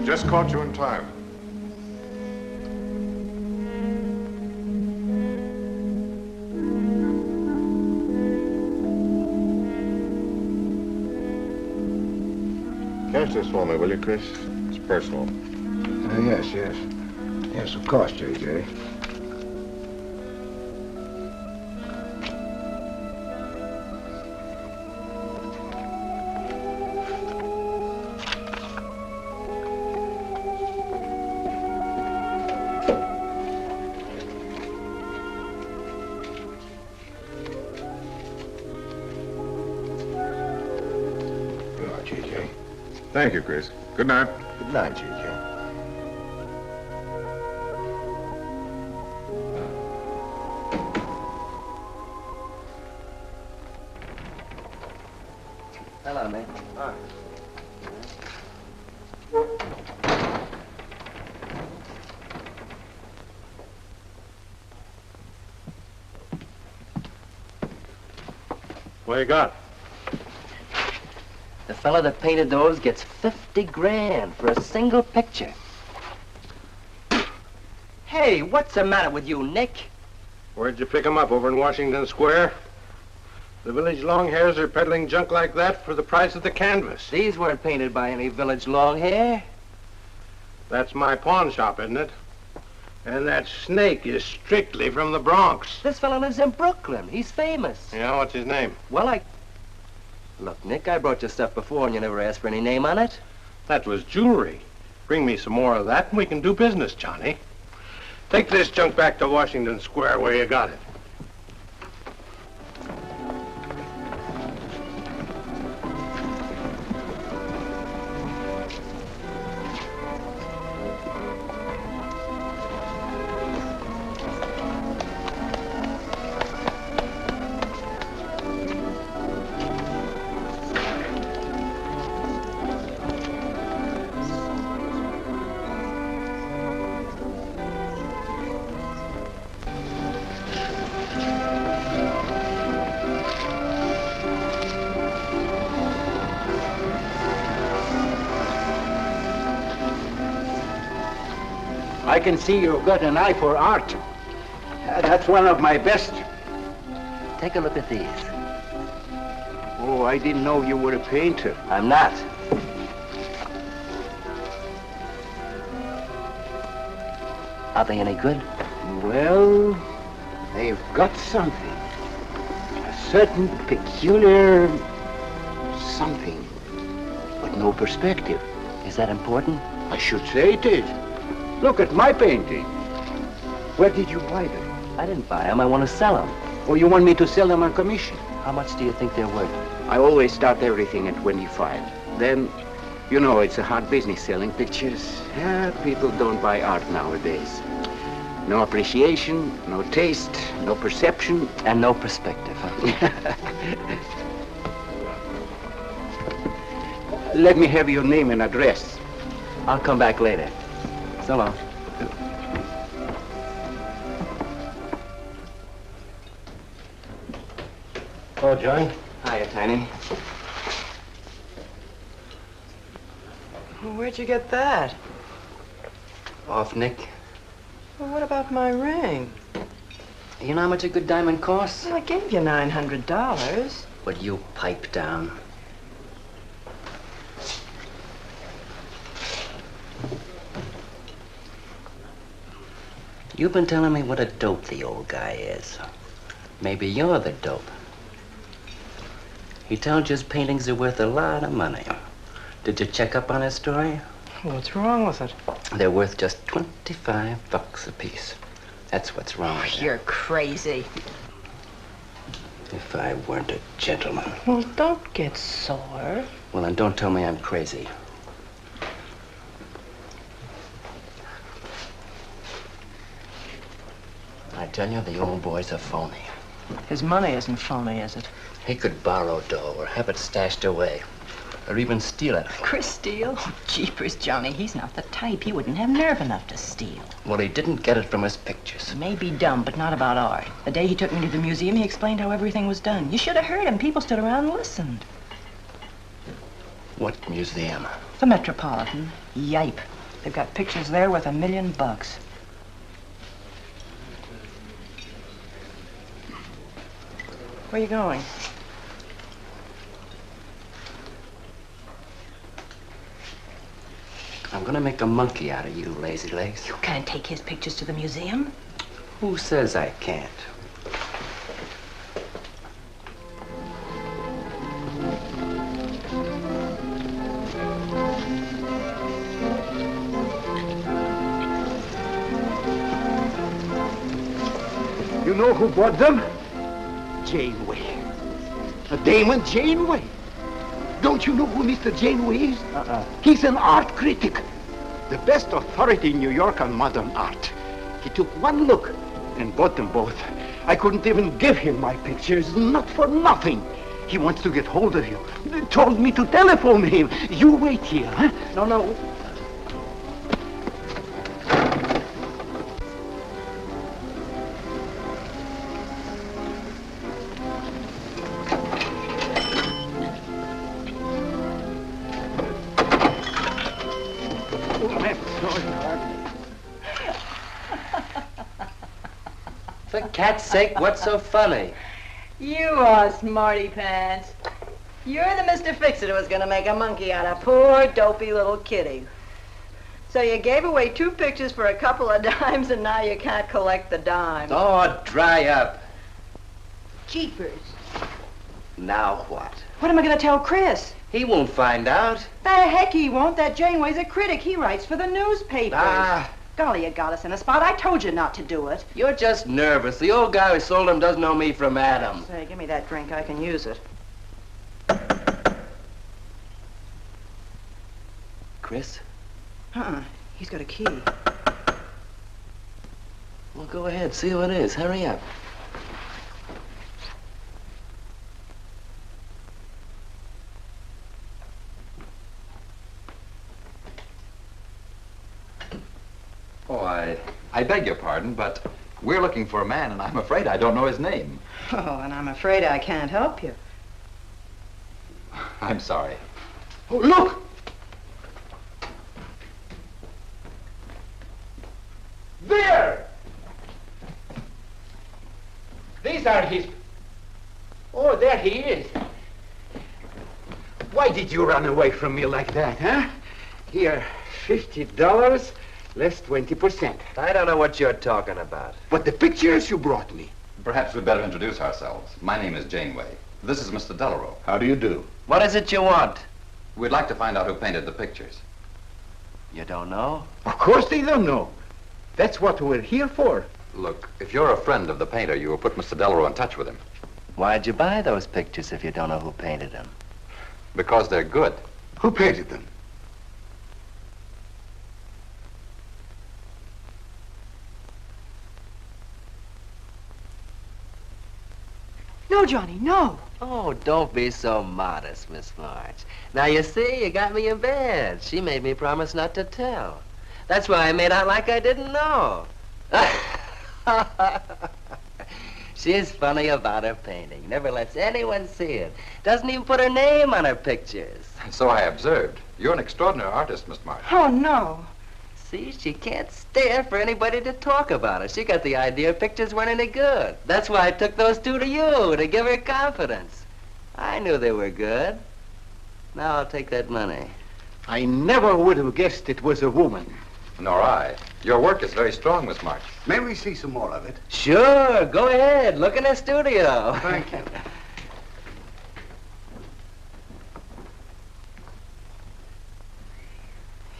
Just caught you in time. Catch this for me, will you, Chris? It's personal. Yes. Yes, of course, J.J. Thank you, Chris. Good night. Good night, J.J. Hello, man. Hi. What you got? The fella that painted those gets 50 grand for a single picture. Hey, what's the matter with you, Nick? Where'd you pick 'em up? Over in Washington Square? The village long hairs are peddling junk like that for the price of the canvas. These weren't painted by any village long hair. That's my pawn shop, isn't it? And that snake is strictly from the Bronx. This fella lives in Brooklyn. He's famous. Yeah, what's his name? Well, Look, Nick, I brought you stuff before and you never asked for any name on it. That was jewelry. Bring me some more of that and we can do business, Johnny. Take this junk back to Washington Square where you got it. I can see you've got an eye for art. That's one of my best. Take a look at these. Oh, I didn't know you were a painter. I'm not. Are they any good? Well, they've got something. A certain peculiar something, but no perspective. Is that important? I should say it is. Look at my painting. Where did you buy them? I didn't buy them. I want to sell them. Oh, you want me to sell them on commission? How much do you think they're worth? I always start everything at 25. Then, you know, it's a hard business selling pictures. People don't buy art nowadays. No appreciation, no taste, no perception. And no perspective, huh? Let me have your name and address. I'll come back later. So long. Oh, Joan. Hiya, Tiny. Well, where'd you get that? Off Nick. Well, what about my ring? You know how much a good diamond costs? Well, I gave you $900. Would you pipe down? You've been telling me what a dope the old guy is. Maybe you're the dope. He tells you his paintings are worth a lot of money. Did you check up on his story? What's wrong with it? They're worth just $25 a piece. That's what's wrong with them. You're crazy. If I weren't a gentleman. Well, don't get sore. Well, then don't tell me I'm crazy. I tell you, the old boy's a phony. His money isn't phony, is it? He could borrow dough or have it stashed away. Or even steal it. Chris steal? Oh, jeepers, Johnny, he's not the type. He wouldn't have nerve enough to steal. Well, he didn't get it from his pictures. He may be dumb, but not about art. The day he took me to the museum, he explained how everything was done. You should have heard him. People stood around and listened. What museum? The Metropolitan. Yipe. They've got pictures there worth $1 million. Where are you going? I'm gonna make a monkey out of you, lazy legs. You can't take his pictures to the museum. Who says I can't? You know who bought them? Janeway. A Damon Janeway. Don't you know who Mr. Janeway is? He's an art critic. The best authority in New York on modern art. He took one look and bought them both. I couldn't even give him my pictures, not for nothing. He wants to get hold of you. They told me to telephone him. You wait here, huh? No. For cat's sake, what's so funny? You are smarty pants. You're the Mr. Fix-It who was going to make a monkey out of poor, dopey little kitty. So you gave away 2 pictures for a couple of dimes, and now you can't collect the dime. Oh, dry up. Jeepers. Now what? What am I going to tell Chris? He won't find out. The heck he won't. That Janeway's a critic. He writes for the newspapers. Ah. Golly, you got us in a spot. I told you not to do it. You're just nervous. The old guy who sold him doesn't know me from Adam. Say, give me that drink. I can use it. Chris? He's got a key. Well, go ahead. See who it is. Hurry up. Oh, I beg your pardon, but we're looking for a man, and I'm afraid I don't know his name. Oh, and I'm afraid I can't help you. I'm sorry. Oh, look! There! These are his... Oh, there he is. did you run away from me like that, huh? Here, $50, less 20%. I don't know what you're talking about. But the pictures you brought me. Perhaps we'd better introduce ourselves. My name is Janeway. This is Mr. Delarue. How do you do? What is it you want? We'd like to find out who painted the pictures. You don't know? Of course they don't know. That's what we're here for. Look, if you're a friend of the painter, you will put Mr. Delarue in touch with him. Why'd you buy those pictures if you don't know who painted them? Because they're good. Who painted them? No, Johnny, no. Oh, don't be so modest, Miss March. Now, you see, you got me in bed. She made me promise not to tell. That's why I made out like I didn't know. She's funny about her painting. Never lets anyone see it. Doesn't even put her name on her pictures. So I observed. You're an extraordinary artist, Miss March. Oh, no. See, she can't stand for anybody to talk about her. She got the idea pictures weren't any good. That's why I took those two to you, to give her confidence. I knew they were good. Now I'll take that money. I never would have guessed it was a woman. Nor I. Your work is very strong, Miss March. May we see some more of it? Sure, go ahead. Look in the studio. Thank you.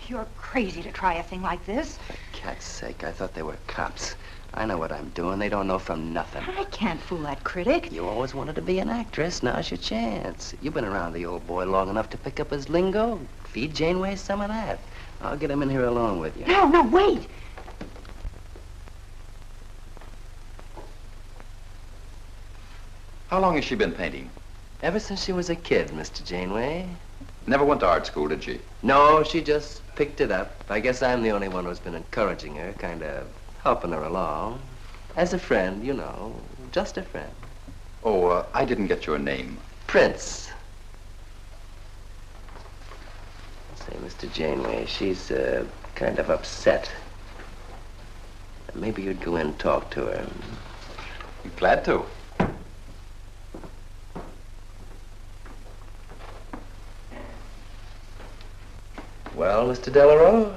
You're crazy to try a thing like this. Cat's sake, I thought they were cops. I know what I'm doing. They don't know from nothing. I can't fool that critic. You always wanted to be an actress. Now's your chance. You've been around the old boy long enough to pick up his lingo. Feed Janeway some of that. I'll get him in here alone with you. No, wait. How long has she been painting? Ever since she was a kid, Mr. Janeway. Never went to art school, did she? No, she just picked it up. I guess I'm the only one who's been encouraging her, kind of helping her along. As a friend, you know, just a friend. Oh, I didn't get your name. Prince. Say, Mr. Janeway, she's kind of upset. Maybe you'd go in and talk to her. Glad to. Well, Mr. Delarue?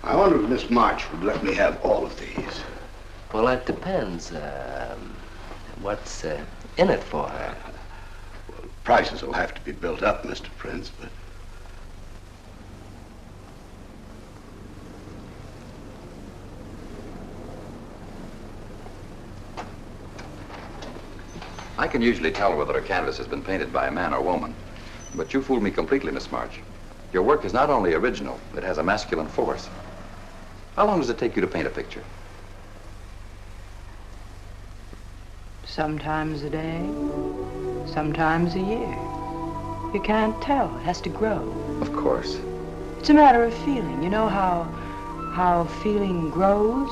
I wonder if Miss March would let me have all of these. Well, that depends. What's in it for her? Well, prices will have to be built up, Mr. Prince, but... I can usually tell whether a canvas has been painted by a man or woman. But you fooled me completely, Miss March. Your work is not only original, it has a masculine force. How long does it take you to paint a picture? Sometimes a day, sometimes a year. You can't tell. It has to grow. Of course. It's a matter of feeling. You know how feeling grows?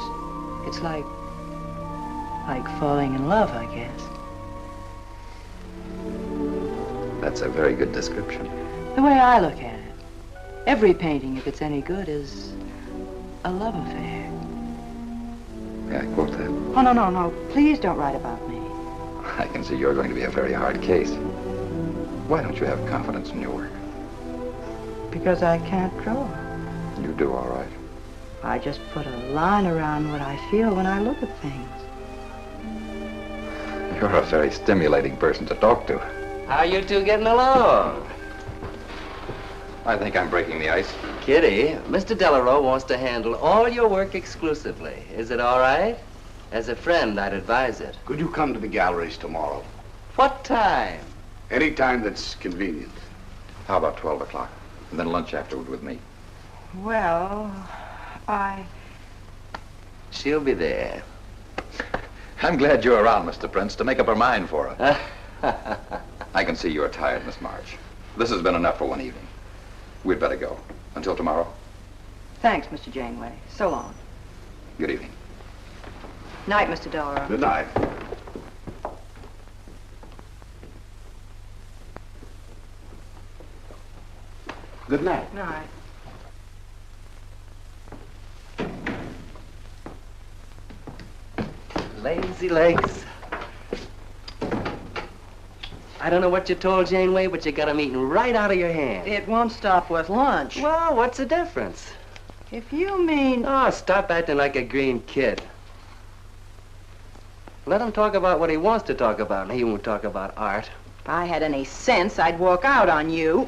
It's like falling in love, I guess. That's a very good description. The way I look at it, every painting, if it's any good, is a love affair. May I quote that? Oh, no. Please don't write about me. I can see you're going to be a very hard case. Why don't you have confidence in your work? Because I can't draw. You do all right. I just put a line around what I feel when I look at things. You're a very stimulating person to talk to. How you two getting along? I think I'm breaking the ice. Kitty, Mr. Delarue wants to handle all your work exclusively. Is it all right? As a friend, I'd advise it. Could you come to the galleries tomorrow? What time? Any time that's convenient. How about 12 o'clock? And then lunch afterward with me. Well, She'll be there. I'm glad you're around, Mr. Prince, to make up her mind for her. I can see you're tired, Miss March. This has been enough for one evening. We'd better go. Until tomorrow. Thanks, Mr. Janeway. So long. Good evening. Night, Mr. Delarue. Good night. Good night. Night. Lazy legs. I don't know what you told Janeway, but you got 'em eating right out of your hand. It won't stop with lunch. Well, what's the difference? If you mean... Oh, stop acting like a green kid. Let him talk about what he wants to talk about, and he won't talk about art. If I had any sense, I'd walk out on you.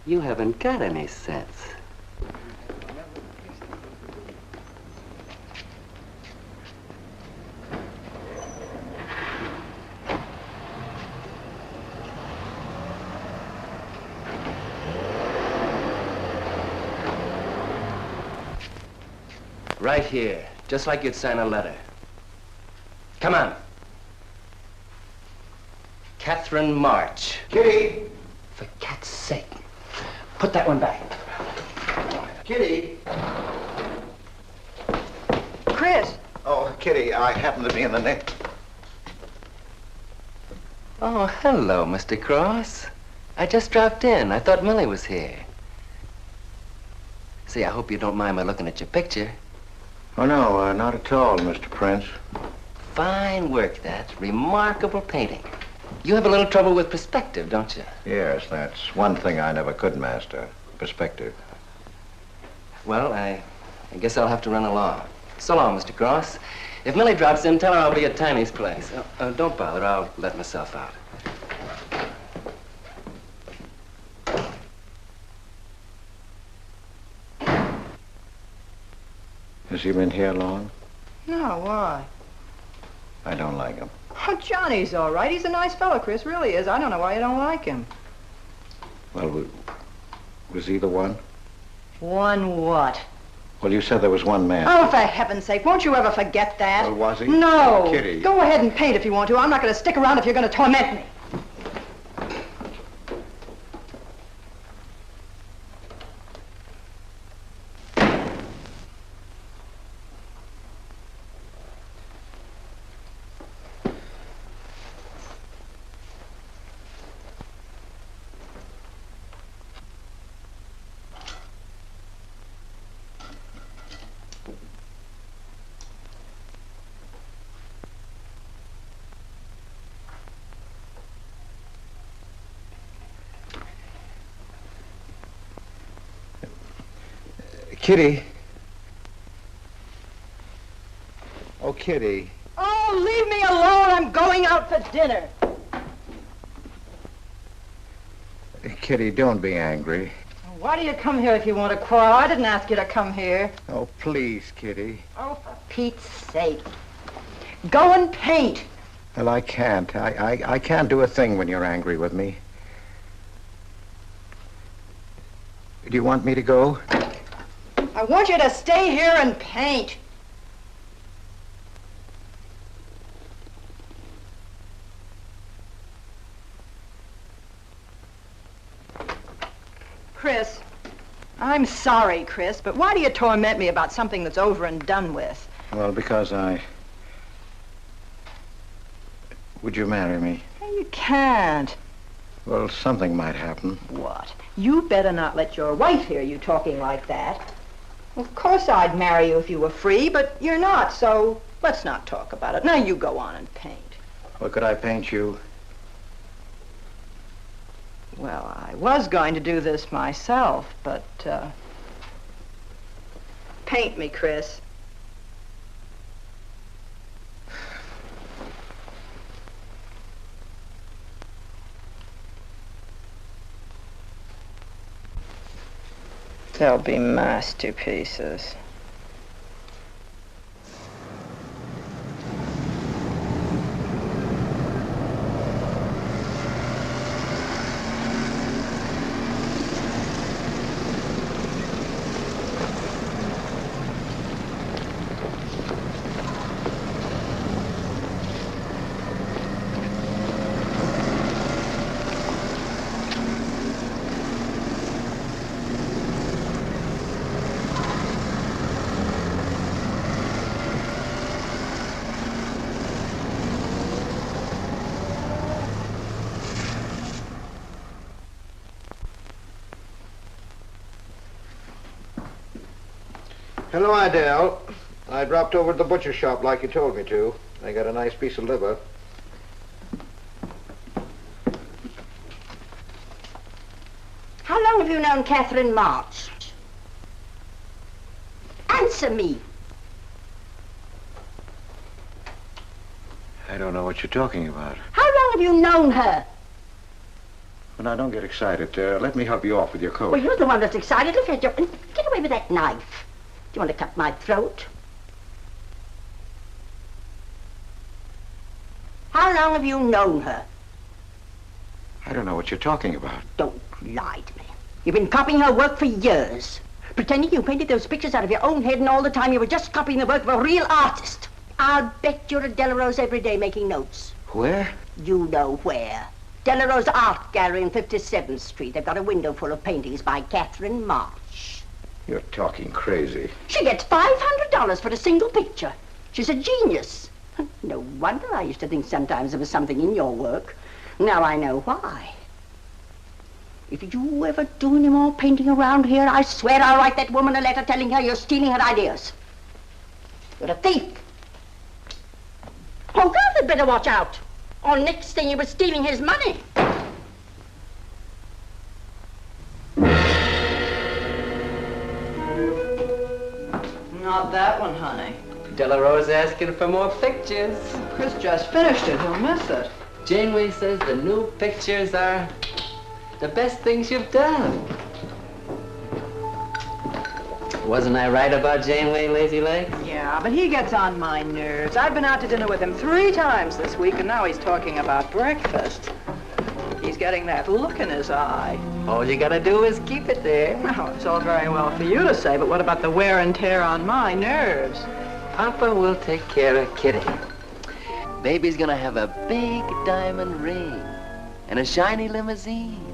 You haven't got any sense. Right here, just like you'd sign a letter. Come on. Catherine March. Kitty! For cat's sake. Put that one back. Kitty! Chris! Oh, Kitty, I happen to be in the nick. Oh, hello, Mr. Cross. I just dropped in. I thought Millie was here. See, I hope you don't mind my looking at your picture. Oh, no, not at all, Mr. Prince. Fine work, that. Remarkable painting. You have a little trouble with perspective, don't you? Yes, that's one thing I never could master. Perspective. Well, I guess I'll have to run along. So long, Mr. Cross. If Millie drops in, tell her I'll be at Tiny's place. Don't bother. I'll let myself out. Has he been here long? No, why? I don't like him. Oh, Johnny's all right. He's a nice fellow, Chris, really is. I don't know why you don't like him. Well, was he the one? One what? Well, you said there was one man. Oh, for heaven's sake, won't you ever forget that? Well, was he? No. Oh, Kitty. Go ahead and paint if you want to. I'm not going to stick around if you're going to torment me. Kitty. Oh, Kitty. Oh, leave me alone. I'm going out for dinner. Kitty, don't be angry. Why do you come here if you want to quarrel? I didn't ask you to come here. Oh, please, Kitty. Oh, for Pete's sake. Go and paint. Well, I can't. I can't do a thing when you're angry with me. Do you want me to go? I want you to stay here and paint. Chris, I'm sorry, Chris, but why do you torment me about something that's over and done with? Well, because Would you marry me? You can't. Well, something might happen. What? You better not let your wife hear you talking like that. Of course I'd marry you if you were free, but you're not, so let's not talk about it. Now you go on and paint. Well, could I paint you? Well, I was going to do this myself, but, paint me, Chris. They'll be masterpieces. Hello, Adele. I dropped over to the butcher shop like you told me to. I got a nice piece of liver. How long have you known Catherine March? Answer me. I don't know what you're talking about. How long have you known her? Well, now, don't get excited. Let me help you off with your coat. Well, you're the one that's excited. Look at you. Get away with that knife. Do you want to cut my throat? How long have you known her? I don't know what you're talking about. Don't lie to me. You've been copying her work for years. Pretending you painted those pictures out of your own head, and all the time you were just copying the work of a real artist. I'll bet you're at Delarose every day making notes. Where? You know where. Delarose Art Gallery on 57th Street. They've got a window full of paintings by Catherine March. You're talking crazy. She gets $500 for a single picture. She's a genius. No wonder I used to think sometimes there was something in your work. Now I know why. If you ever do any more painting around here, I swear I'll write that woman a letter telling her you're stealing her ideas. You're a thief. Oh, girls had better watch out. Or next thing you were stealing his money. Not that one, honey. Delarose asking for more pictures. Chris just finished it. He'll miss it. Janeway says the new pictures are the best things you've done. Wasn't I right about Janeway, Lazy Legs? Yeah, but he gets on my nerves. I've been out to dinner with him 3 times this week, and now he's talking about breakfast. He's getting that look in his eye. All you gotta do is keep it there. Well, it's all very well for you to say, but what about the wear and tear on my nerves? Papa will take care of Kitty. Baby's gonna have a big diamond ring, and a shiny limousine,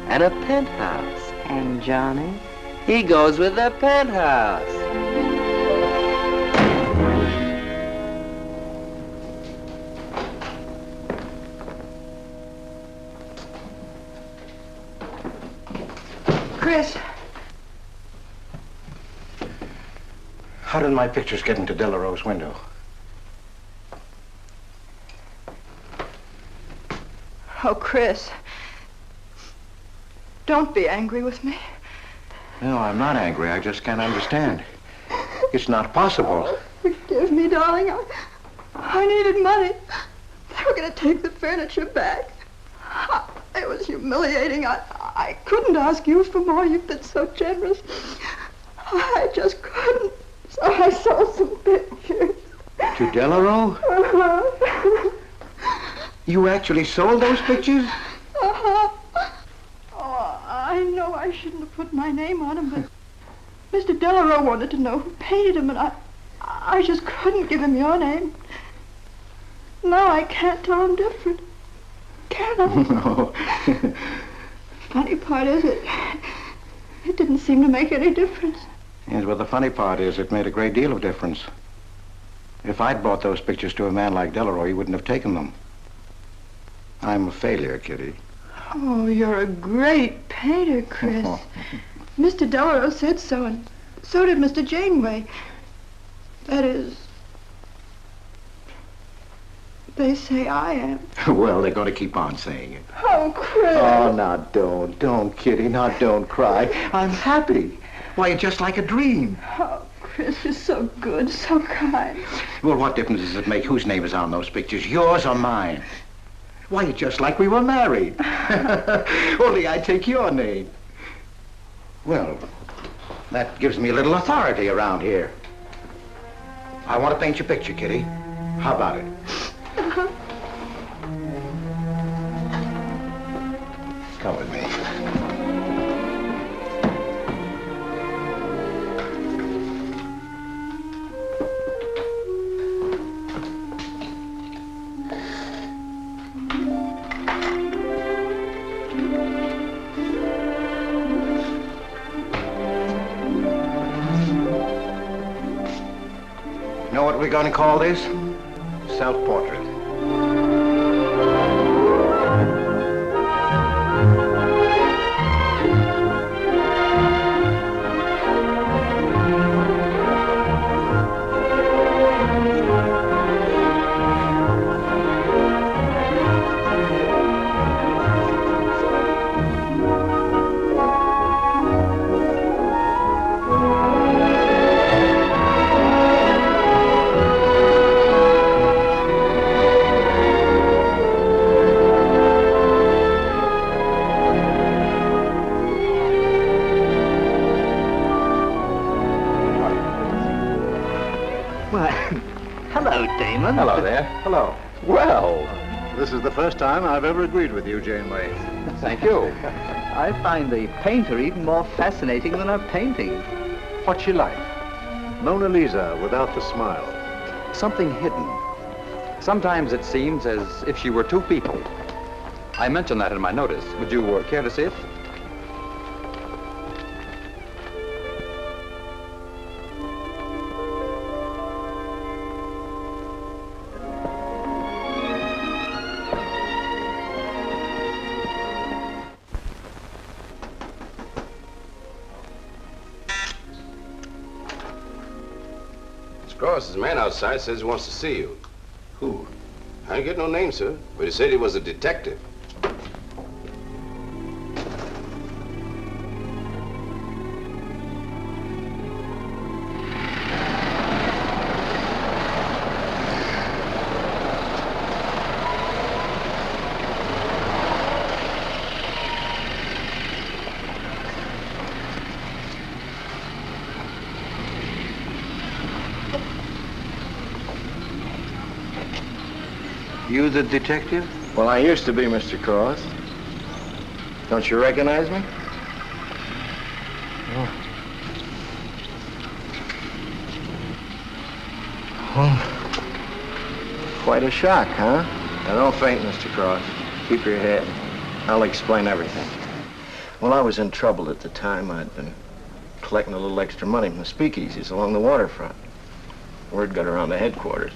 and a penthouse. And Johnny? He goes with the penthouse. Chris. How did my pictures get into Delarose's window? Oh, Chris. Don't be angry with me. No, I'm not angry. I just can't understand. It's not possible. Forgive me, darling. I needed money. They were going to take the furniture back. It was humiliating. I couldn't ask you for more. You've been so generous. I just couldn't. So I sold some pictures. To Delarose? Uh-huh. You actually sold those pictures? Uh-huh. Oh, I know I shouldn't have put my name on them, but Mr. Delarose wanted to know who painted them, and I just couldn't give him your name. Now I can't tell him different. Can I? No. Funny part is it didn't seem to make any difference. Yes, well, the funny part is it made a great deal of difference. If I'd bought those pictures to a man like Delarose, he wouldn't have taken them. I'm a failure, Kitty. Oh, you're a great painter, Chris. Mr. Delarose said so, and so did Mr. Janeway. That is, they say I am. Well, they're going to keep on saying it. Oh, Chris. Oh, now don't, Kitty. Now don't cry. I'm happy. Why, it's just like a dream. Oh, Chris, you're so good, so kind. Well, what difference does it make whose name is on those pictures, yours or mine? Why, it's just like we were married. Only I take your name. Well, that gives me a little authority around here. I want to paint your picture, Kitty. How about it? Come with me. Know what we're going to call this? Self-portrait. Duryea. Hello. Well, this is the first time I've ever agreed with you, Janeway. Thank you. I find the painter even more fascinating than her painting. What's she like? Mona Lisa without the smile. Something hidden. Sometimes it seems as if she were two people. I mentioned that in my notice. Would you care to see it? Cross's man outside says he wants to see you. Who? I ain't get no name, sir, but he said he was a detective. You the detective? Well, I used to be, Mr. Cross. Don't you recognize me? Quite a shock, huh? Now, don't faint, Mr. Cross. Keep your head. I'll explain everything. Well, I was in trouble at the time. I'd been collecting a little extra money from the speakeasies along the waterfront. Word got around to headquarters.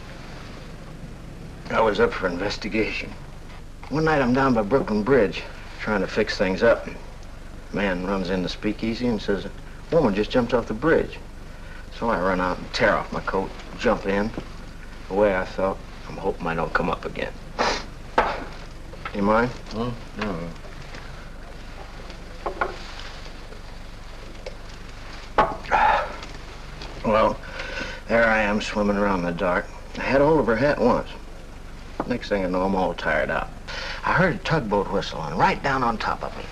I was up for investigation. One night I'm down by Brooklyn Bridge trying to fix things up. A man runs in the speakeasy and says, a woman just jumped off the bridge. So I run out and tear off my coat, jump in. The way I felt, I'm hoping I don't come up again. You mind? No. Well, there I am swimming around in the dark. I had hold of her hat once. Next thing I know, I'm all tired out. I heard a tugboat whistle and right down on top of me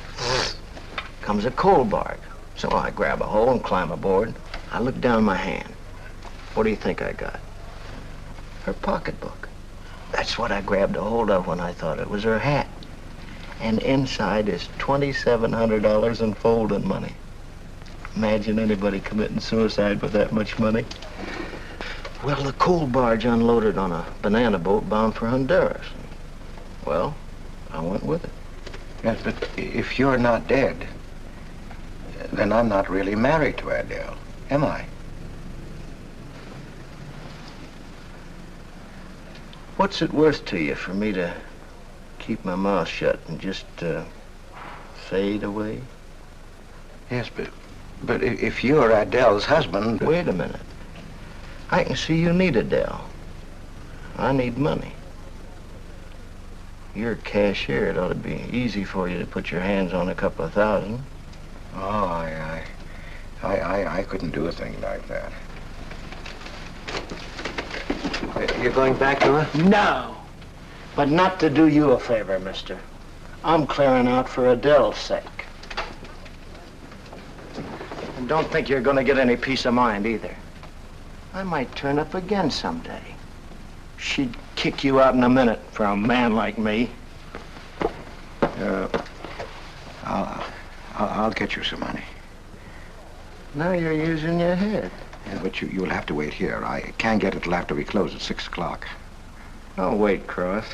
comes a coal barge. So I grab a hole and climb aboard. I look down my hand. What do you think I got? Her pocketbook. That's what I grabbed a hold of when I thought it was her hat. And inside is $2,700 in folding money. Imagine anybody committing suicide with that much money. Well, the coal barge unloaded on a banana boat bound for Honduras. Well, I went with it. Yes, but if you're not dead, then I'm not really married to Adele, am I? What's it worth to you for me to keep my mouth shut and just fade away? Yes, but if you're Adele's husband... Wait a minute. I can see you need Adele. I need money. You're a cashier. It ought to be easy for you to put your hands on a couple of thousand. Oh, I couldn't do a thing like that. You're going back to her? No. But not to do you a favor, mister. I'm clearing out for Adele's sake. And don't think you're going to get any peace of mind either. I might turn up again someday. She'd kick you out in a minute for a man like me. I'll get you some money. Now you're using your head. Yeah, but you'll have to wait here. I can't get it till after we close at 6 o'clock. I'll wait, Cross.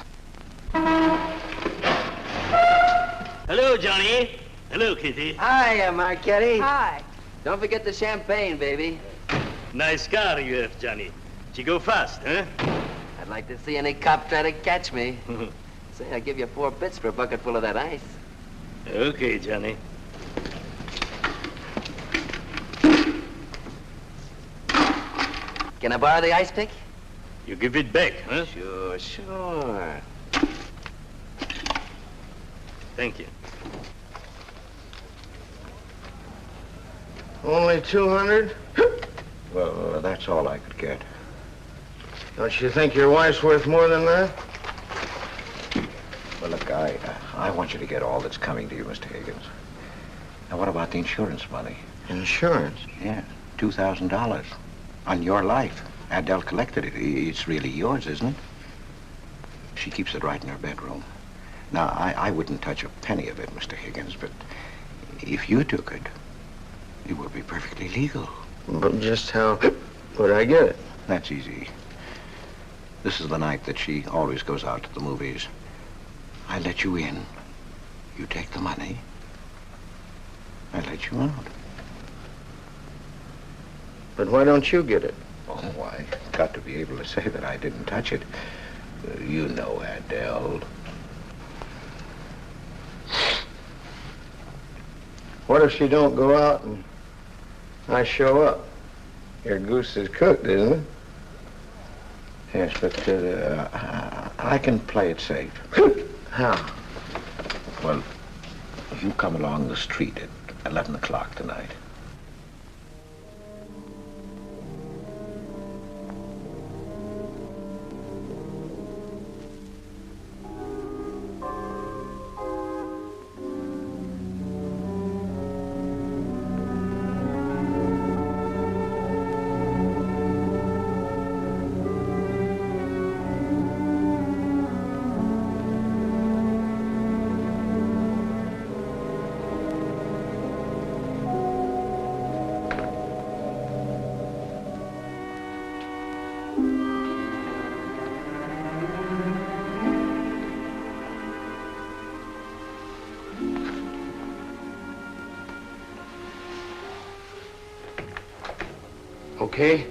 Hello, Johnny. Hello, Kitty. Hi, Marquetti. Hi. Don't forget the champagne, baby. Nice car you have, Johnny. She go fast, huh? I'd like to see any cop try to catch me. Say, I'll give you 4 bits for a bucket full of that ice. Okay, Johnny. Can I borrow the ice pick? You give it back, huh? Sure. Thank you. Only 200? Well, that's all I could get. Don't you think your wife's worth more than that? Well, look, I want you to get all that's coming to you, Mr. Higgins. Now, what about the insurance money? Insurance? Yeah, $2,000 on your life. Adele collected it. It's really yours, isn't it? She keeps it right in her bedroom. Now, I wouldn't touch a penny of it, Mr. Higgins, but if you took it, it would be perfectly legal. But just how would I get it? That's easy. This is the night that she always goes out to the movies. I let you in. You take the money. I let you out. But why don't you get it? Oh, I got to be able to say that I didn't touch it. You know, Adele. What if she don't go out and I show up? Your goose is cooked, isn't it? Yes, but I can play it safe. How? Well, you come along the street at 11 o'clock tonight. Okay?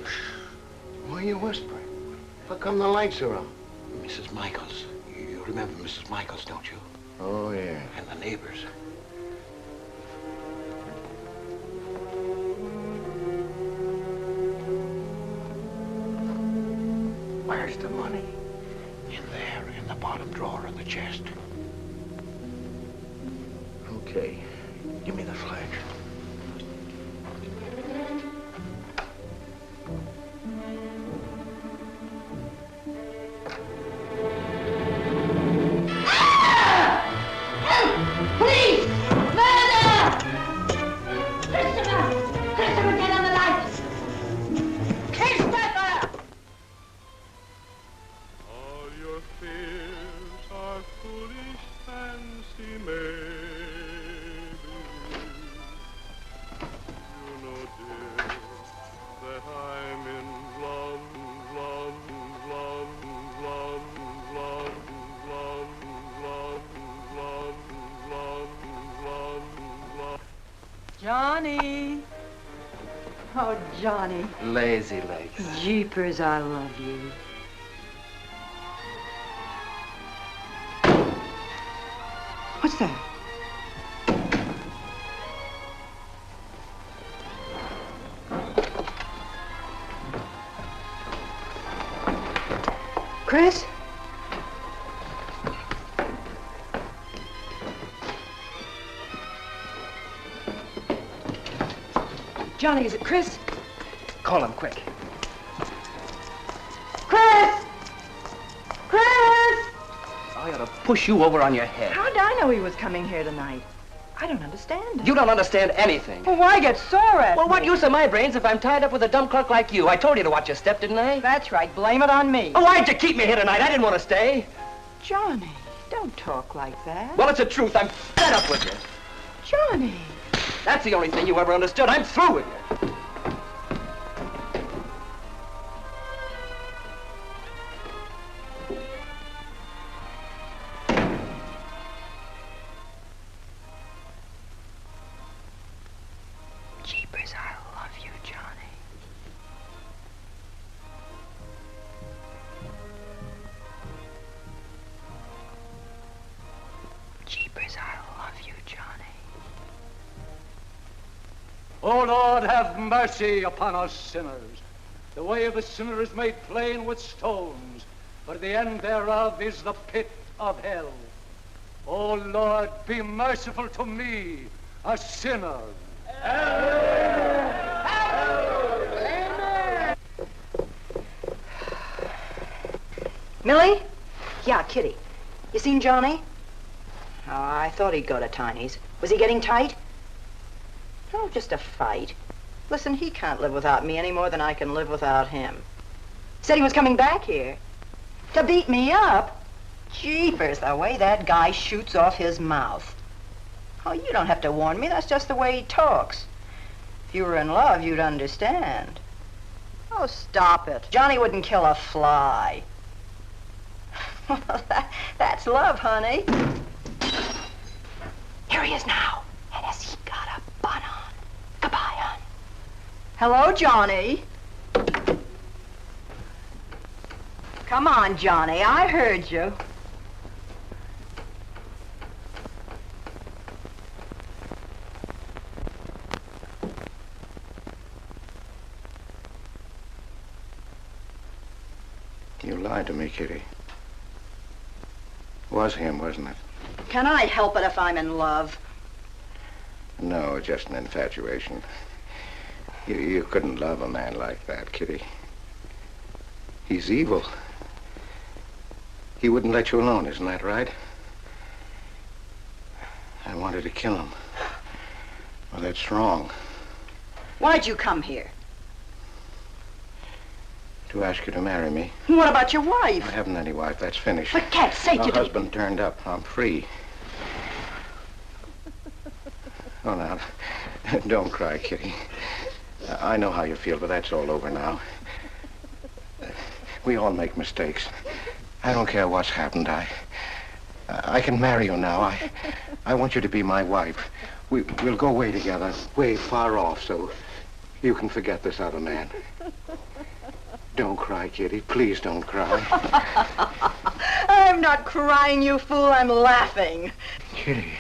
Why are you whispering? How come the lights are on? Mrs. Michaels. You remember Mrs. Michaels, don't you? Oh, yeah. And the neighbors. Where's the money? In there, in the bottom drawer of the chest. Okay. Give me the flash. Please! Murder! Christopher! Christopher, get on the lights! Christopher! All your fears are foolish fancy, maybe. You know, dear, that I'm in love, love, love, love, love, love, love, love, love, love, love. Johnny. Oh, Johnny. Lazy legs. Jeepers, I love you. What's that? Chris? Johnny, is it Chris? Call him quick. Chris! Chris! I ought to push you over on your head. How'd I know he was coming here tonight? I don't understand. You don't understand anything. Well, why get sore at Well, me? what use are my brains if I'm tied up with a dumb clerk like you? I told you to watch your step, didn't I? That's right. Blame it on me. Oh, why'd you keep me here tonight? I didn't want to stay. Johnny, don't talk like that. Well, it's the truth. I'm fed up with you. Johnny. That's the only thing you ever understood. I'm through with you. Jeepers, I love you, Johnny. Jeepers, I love you, Johnny. O Lord, have mercy upon us sinners. The way of the sinner is made plain with stones, but the end thereof is the pit of hell. O Lord, be merciful to me, a sinner. Millie? Yeah, Kitty. You seen Johnny? Oh, I thought he'd go to Tiny's. Was he getting tight? Oh, just a fight. Listen, he can't live without me any more than I can live without him. Said he was coming back here. To beat me up? Jeepers, the way that guy shoots off his mouth. Oh, you don't have to warn me. That's just the way he talks. If you were in love, you'd understand. Oh, stop it. Johnny wouldn't kill a fly. That's love, honey. Here he is now. And has he got a bun on? Goodbye, hon. Hello, Johnny. Come on, Johnny. I heard you. You lied to me, Kitty. Was him, wasn't it? Can I help it if I'm in love? No, just an infatuation. You couldn't love a man like that, Kitty. He's evil. He wouldn't let you alone, isn't that right? I wanted to kill him. Well, that's wrong. Why'd you come here? To ask you to marry me. What about your wife? I haven't any wife. That's finished. For cat's sake, My you don't... husband turned up. I'm free. Oh, now, don't cry, Kitty. I know how you feel, but that's all over now. We all make mistakes. I don't care what's happened. I can marry you now. I want you to be my wife. We'll go away together, way far off, so you can forget this other man. Don't cry, Kitty. Please don't cry. I'm not crying, you fool. I'm laughing. Kitty.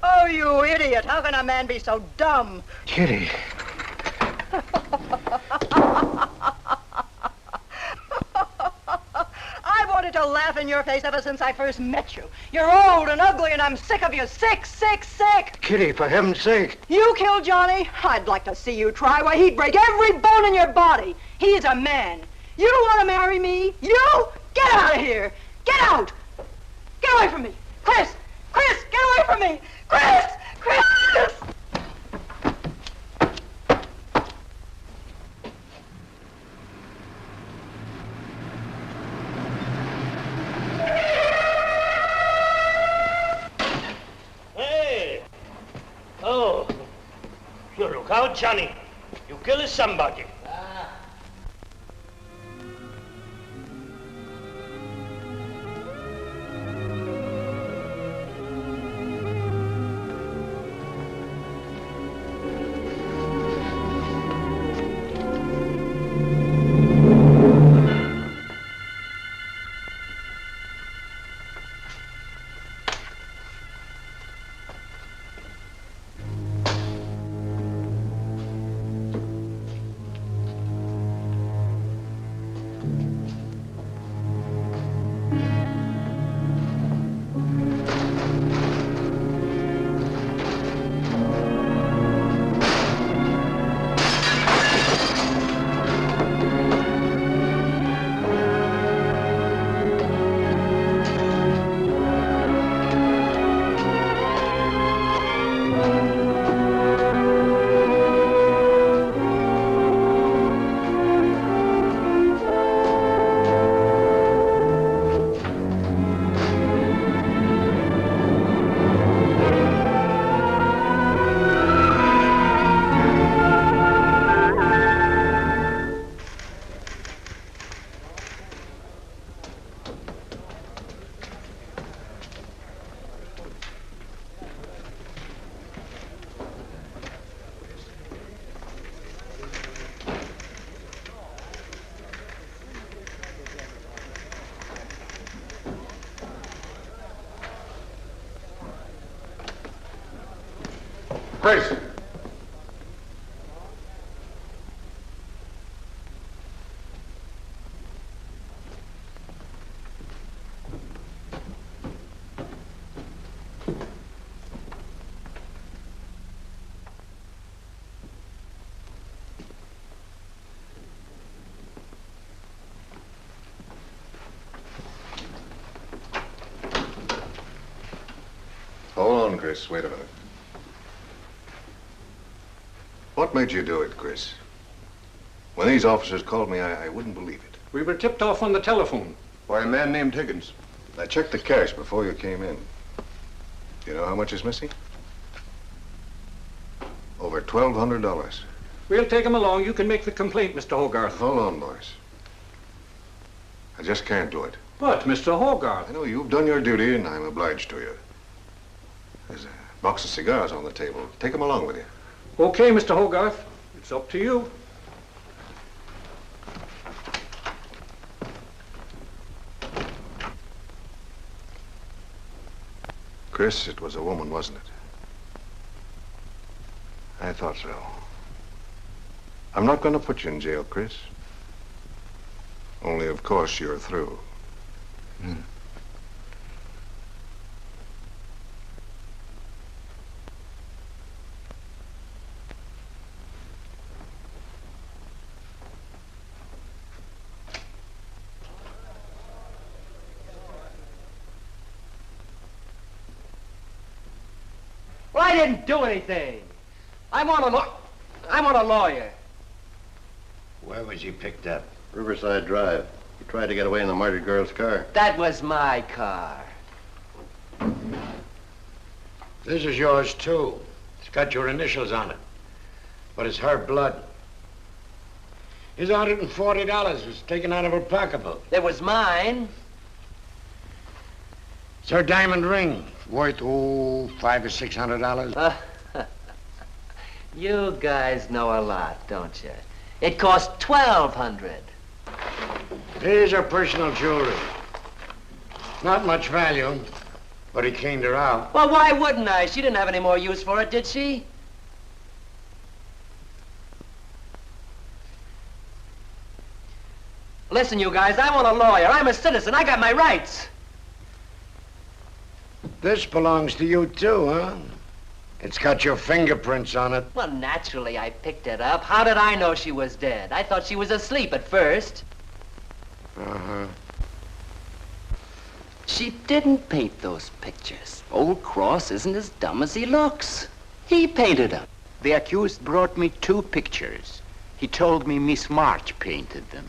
Oh, you idiot. How can a man be so dumb? Kitty. I wanted to laugh in your face ever since I first met you. You're old and ugly, and I'm sick of you. Sick, sick, sick. Kitty, for heaven's sake. You killed Johnny? I'd like to see you try. Why, he'd break every bone in your body. He's a man. You don't want to marry me? You? Get out of here. Get out. Get away from me. Chris! Chris, get away from me. Chris! Chris! Hey! Oh, you look out, Johnny. You kill somebody. Chris. Hold on, Chris. Wait a minute. What made you do it, Chris? When these officers called me, I wouldn't believe it. We were tipped off on the telephone. Why, a man named Higgins. I checked the cash before you came in. You know how much is missing? Over $1,200. We'll take him along. You can make the complaint, Mr. Hogarth. Hold on, boys. I just can't do it. But, Mr. Hogarth... I know you've done your duty, and I'm obliged to you. There's a box of cigars on the table. Take them along with you. Okay, Mr. Hogarth. It's up to you. Chris, it was a woman, wasn't it? I thought so. I'm not going to put you in jail, Chris. Only, of course, you're through. Well, I didn't do anything. I want a lawyer. Where was he picked up? Riverside Drive. He tried to get away in the murdered girl's car. That was my car. This is yours, too. It's got your initials on it. But it's her blood. His $140 was taken out of her pocketbook. It was mine. It's her diamond ring, worth, $500 or $600. You guys know a lot, don't you? It cost $1,200. Here's her personal jewelry. Not much value, but he cleaned her out. Well, why wouldn't I? She didn't have any more use for it, did she? Listen, you guys, I want a lawyer. I'm a citizen. I got my rights. This belongs to you, too, huh? It's got your fingerprints on it. Well, naturally, I picked it up. How did I know she was dead? I thought she was asleep at first. Uh-huh. She didn't paint those pictures. Old Cross isn't as dumb as he looks. He painted them. The accused brought me 2 pictures. He told me Miss March painted them.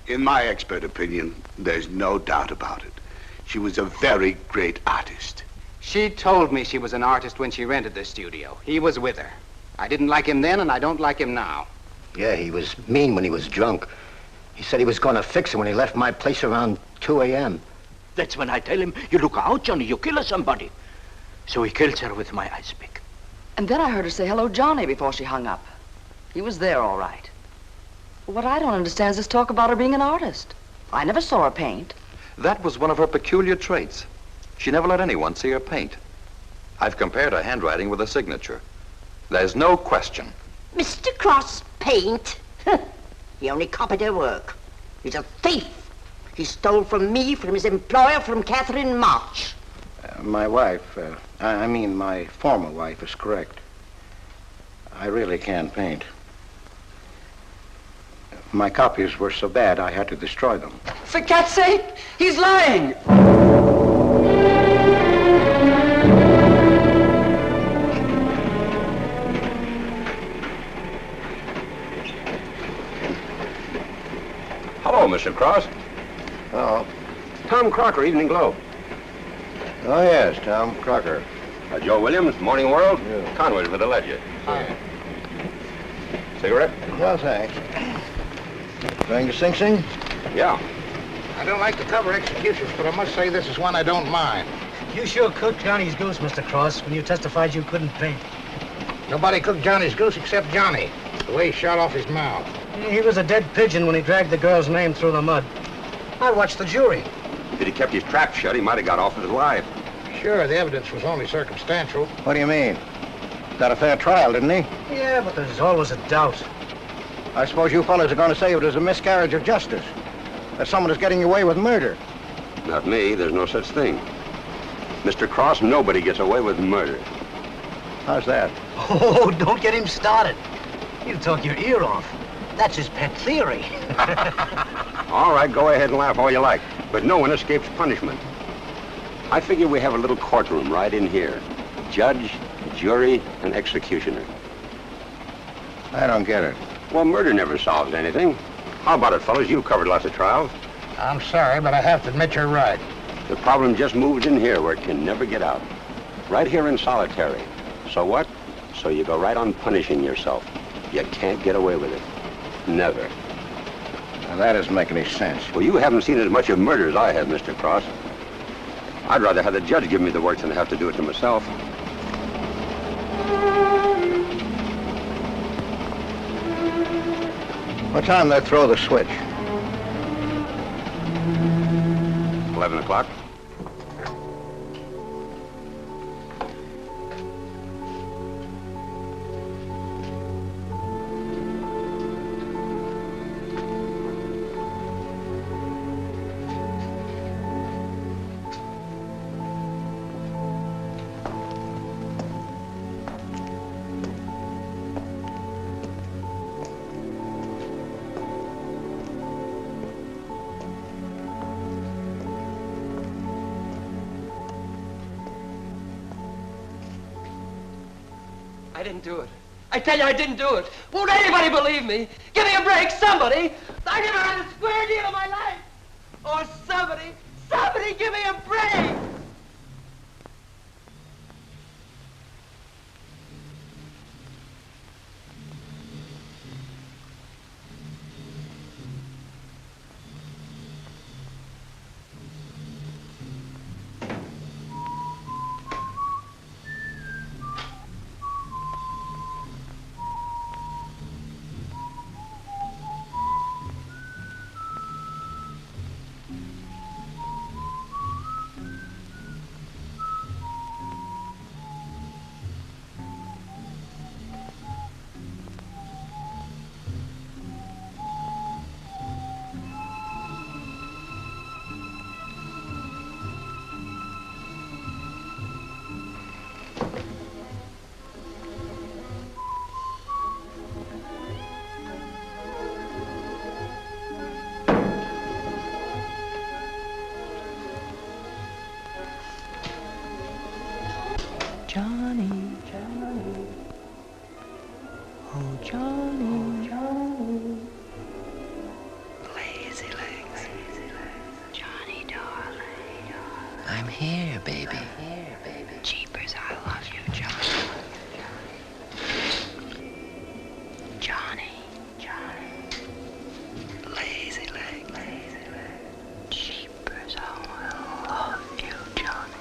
In my expert opinion, there's no doubt about it. She was a very great artist. She told me she was an artist when she rented the studio. He was with her. I didn't like him then, and I don't like him now. Yeah, he was mean when he was drunk. He said he was going to fix her when he left my place around 2 a.m. That's when I tell him, you look out, Johnny, you kill somebody. So he kills her with my ice pick. And then I heard her say hello, Johnny, before she hung up. He was there, all right. What I don't understand is this talk about her being an artist. I never saw her paint. That was one of her peculiar traits. She never let anyone see her paint. I've compared her handwriting with her signature. There's no question. Mr. Cross paint? He only copied her work. He's a thief. He stole from me, from his employer, from Catherine March. My wife, I mean my former wife, is correct. I really can't paint. My copies were so bad I had to destroy them. For cat's sake, he's lying! Hello, Mr. Cross. Oh. Tom Crocker, Evening Globe. Oh, yes, Tom Crocker. Joe Williams, Morning World. Yeah. Conway's for the Ledger. Cigarette? No, thanks. Going to Sing Sing? Yeah. I don't like to cover executions, but I must say this is one I don't mind. You sure cooked Johnny's goose, Mr. Cross, when you testified you couldn't paint. Nobody cooked Johnny's goose except Johnny. The way he shot off his mouth. He was a dead pigeon when he dragged the girl's name through the mud. I watched the jury. If he'd kept his trap shut, he might have got off with his life. Sure, the evidence was only circumstantial. What do you mean? Got a fair trial, didn't he? Yeah, but there's always a doubt. I suppose you fellas are going to say it was a miscarriage of justice. That someone is getting away with murder. Not me. There's no such thing. Mr. Cross, nobody gets away with murder. How's that? Oh, don't get him started. He'll talk your ear off. That's his pet theory. All right, go ahead and laugh all you like, but no one escapes punishment. I figure we have a little courtroom right in here. Judge, jury, and executioner. I don't get it. Well, murder never solves anything. How about it, fellas? You've covered lots of trials. I'm sorry, but I have to admit you're right. The problem just moved in here where it can never get out. Right here in solitary. So what? So you go right on punishing yourself. You can't get away with it. Never. Now, that doesn't make any sense. Well, you haven't seen as much of murder as I have, Mr. Cross. I'd rather have the judge give me the work than have to do it to myself. What time they throw the switch? 11 o'clock. I didn't do it. I tell you, I didn't do it. Won't anybody believe me? Give me a break, somebody. I never had a square deal in my life. Or somebody give me a break. Johnny, Johnny, oh Johnny, Johnny, lazy legs, Johnny darling, I'm here, baby. Jeepers, I love you, Johnny. Johnny, Johnny, lazy legs, Jeepers, I love you, Johnny.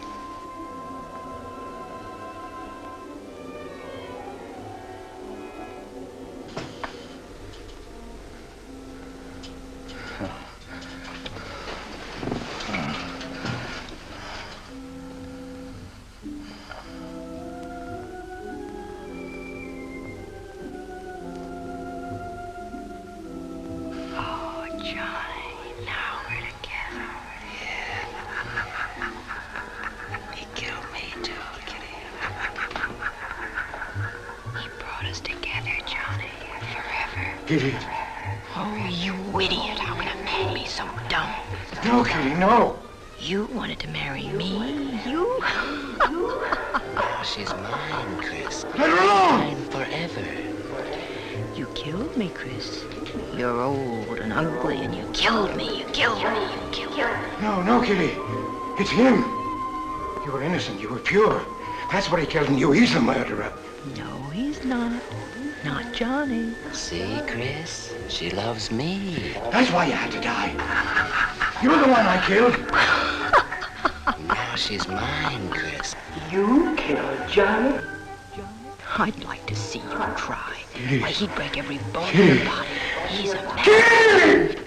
Kitty. Oh, you idiot. How can a man be so dumb? No, Kitty, no. You wanted to marry me? You? Oh, she's mine, Chris. Let her alone! Mine forever. You killed me, Chris. You're old and ugly, and you killed me. You killed me. You killed me. No, Kitty. It's him. You were innocent. You were pure. That's what he killed in you. He's the murderer. No, he's not. Not Johnny. See, Chris? She loves me. That's why you had to die. You're the one I killed. Now she's mine, Chris. You killed Johnny? I'd like to see you try. Kitty. Why, he'd break every bone in Kitty. your body. He's a man. Kitty!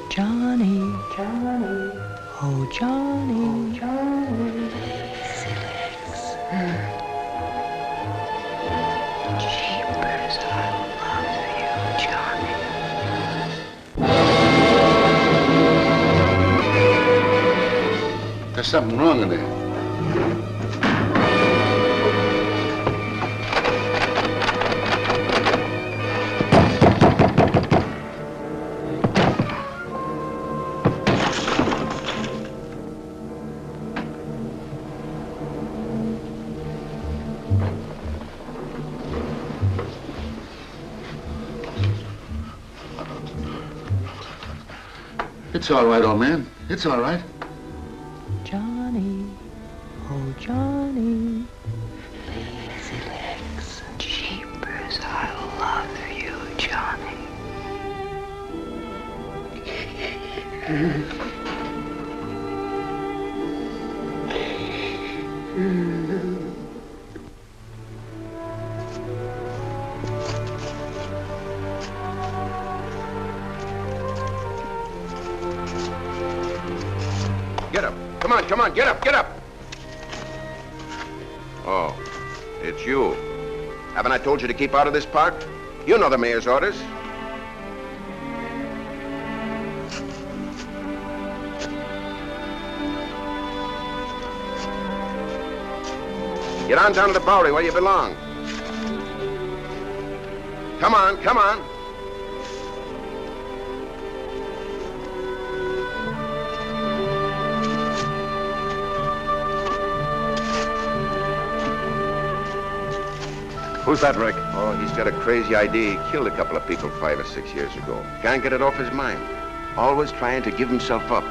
Johnny, Johnny, oh Johnny, Johnny. Jeepers, I love you, Johnny. There's something wrong in there. It's all right, old man. It's all right. Johnny, oh Johnny, lazy legs. Jeepers, I love you, Johnny. Get up. Come on, get up, get up. Oh, it's you. Haven't I told you to keep out of this park? You know the mayor's orders. Get on down to the Bowery where you belong. Come on, come on. Who's that, Rick? Oh, he's got a crazy idea. He killed a couple of people 5 or 6 years ago. Can't get it off his mind. Always trying to give himself up.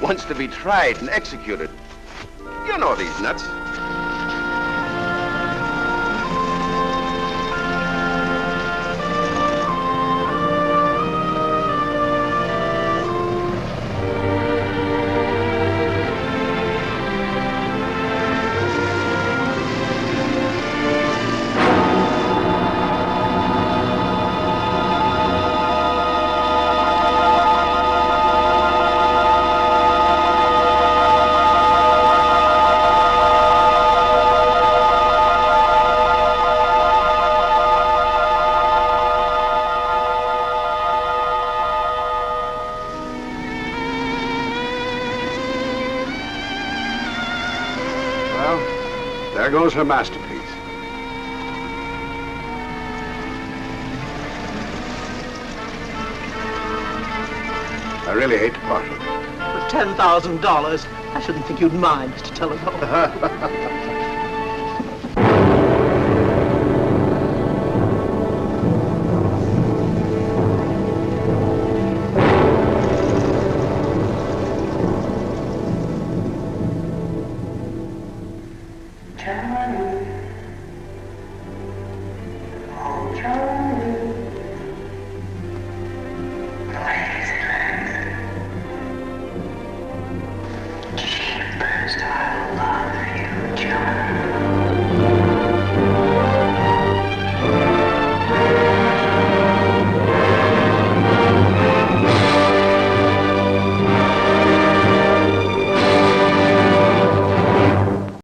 Wants to be tried and executed. You know these nuts. There goes her masterpiece. I really hate to part with it. For $10,000, I shouldn't think you'd mind, Mr. Telephone. Johnny.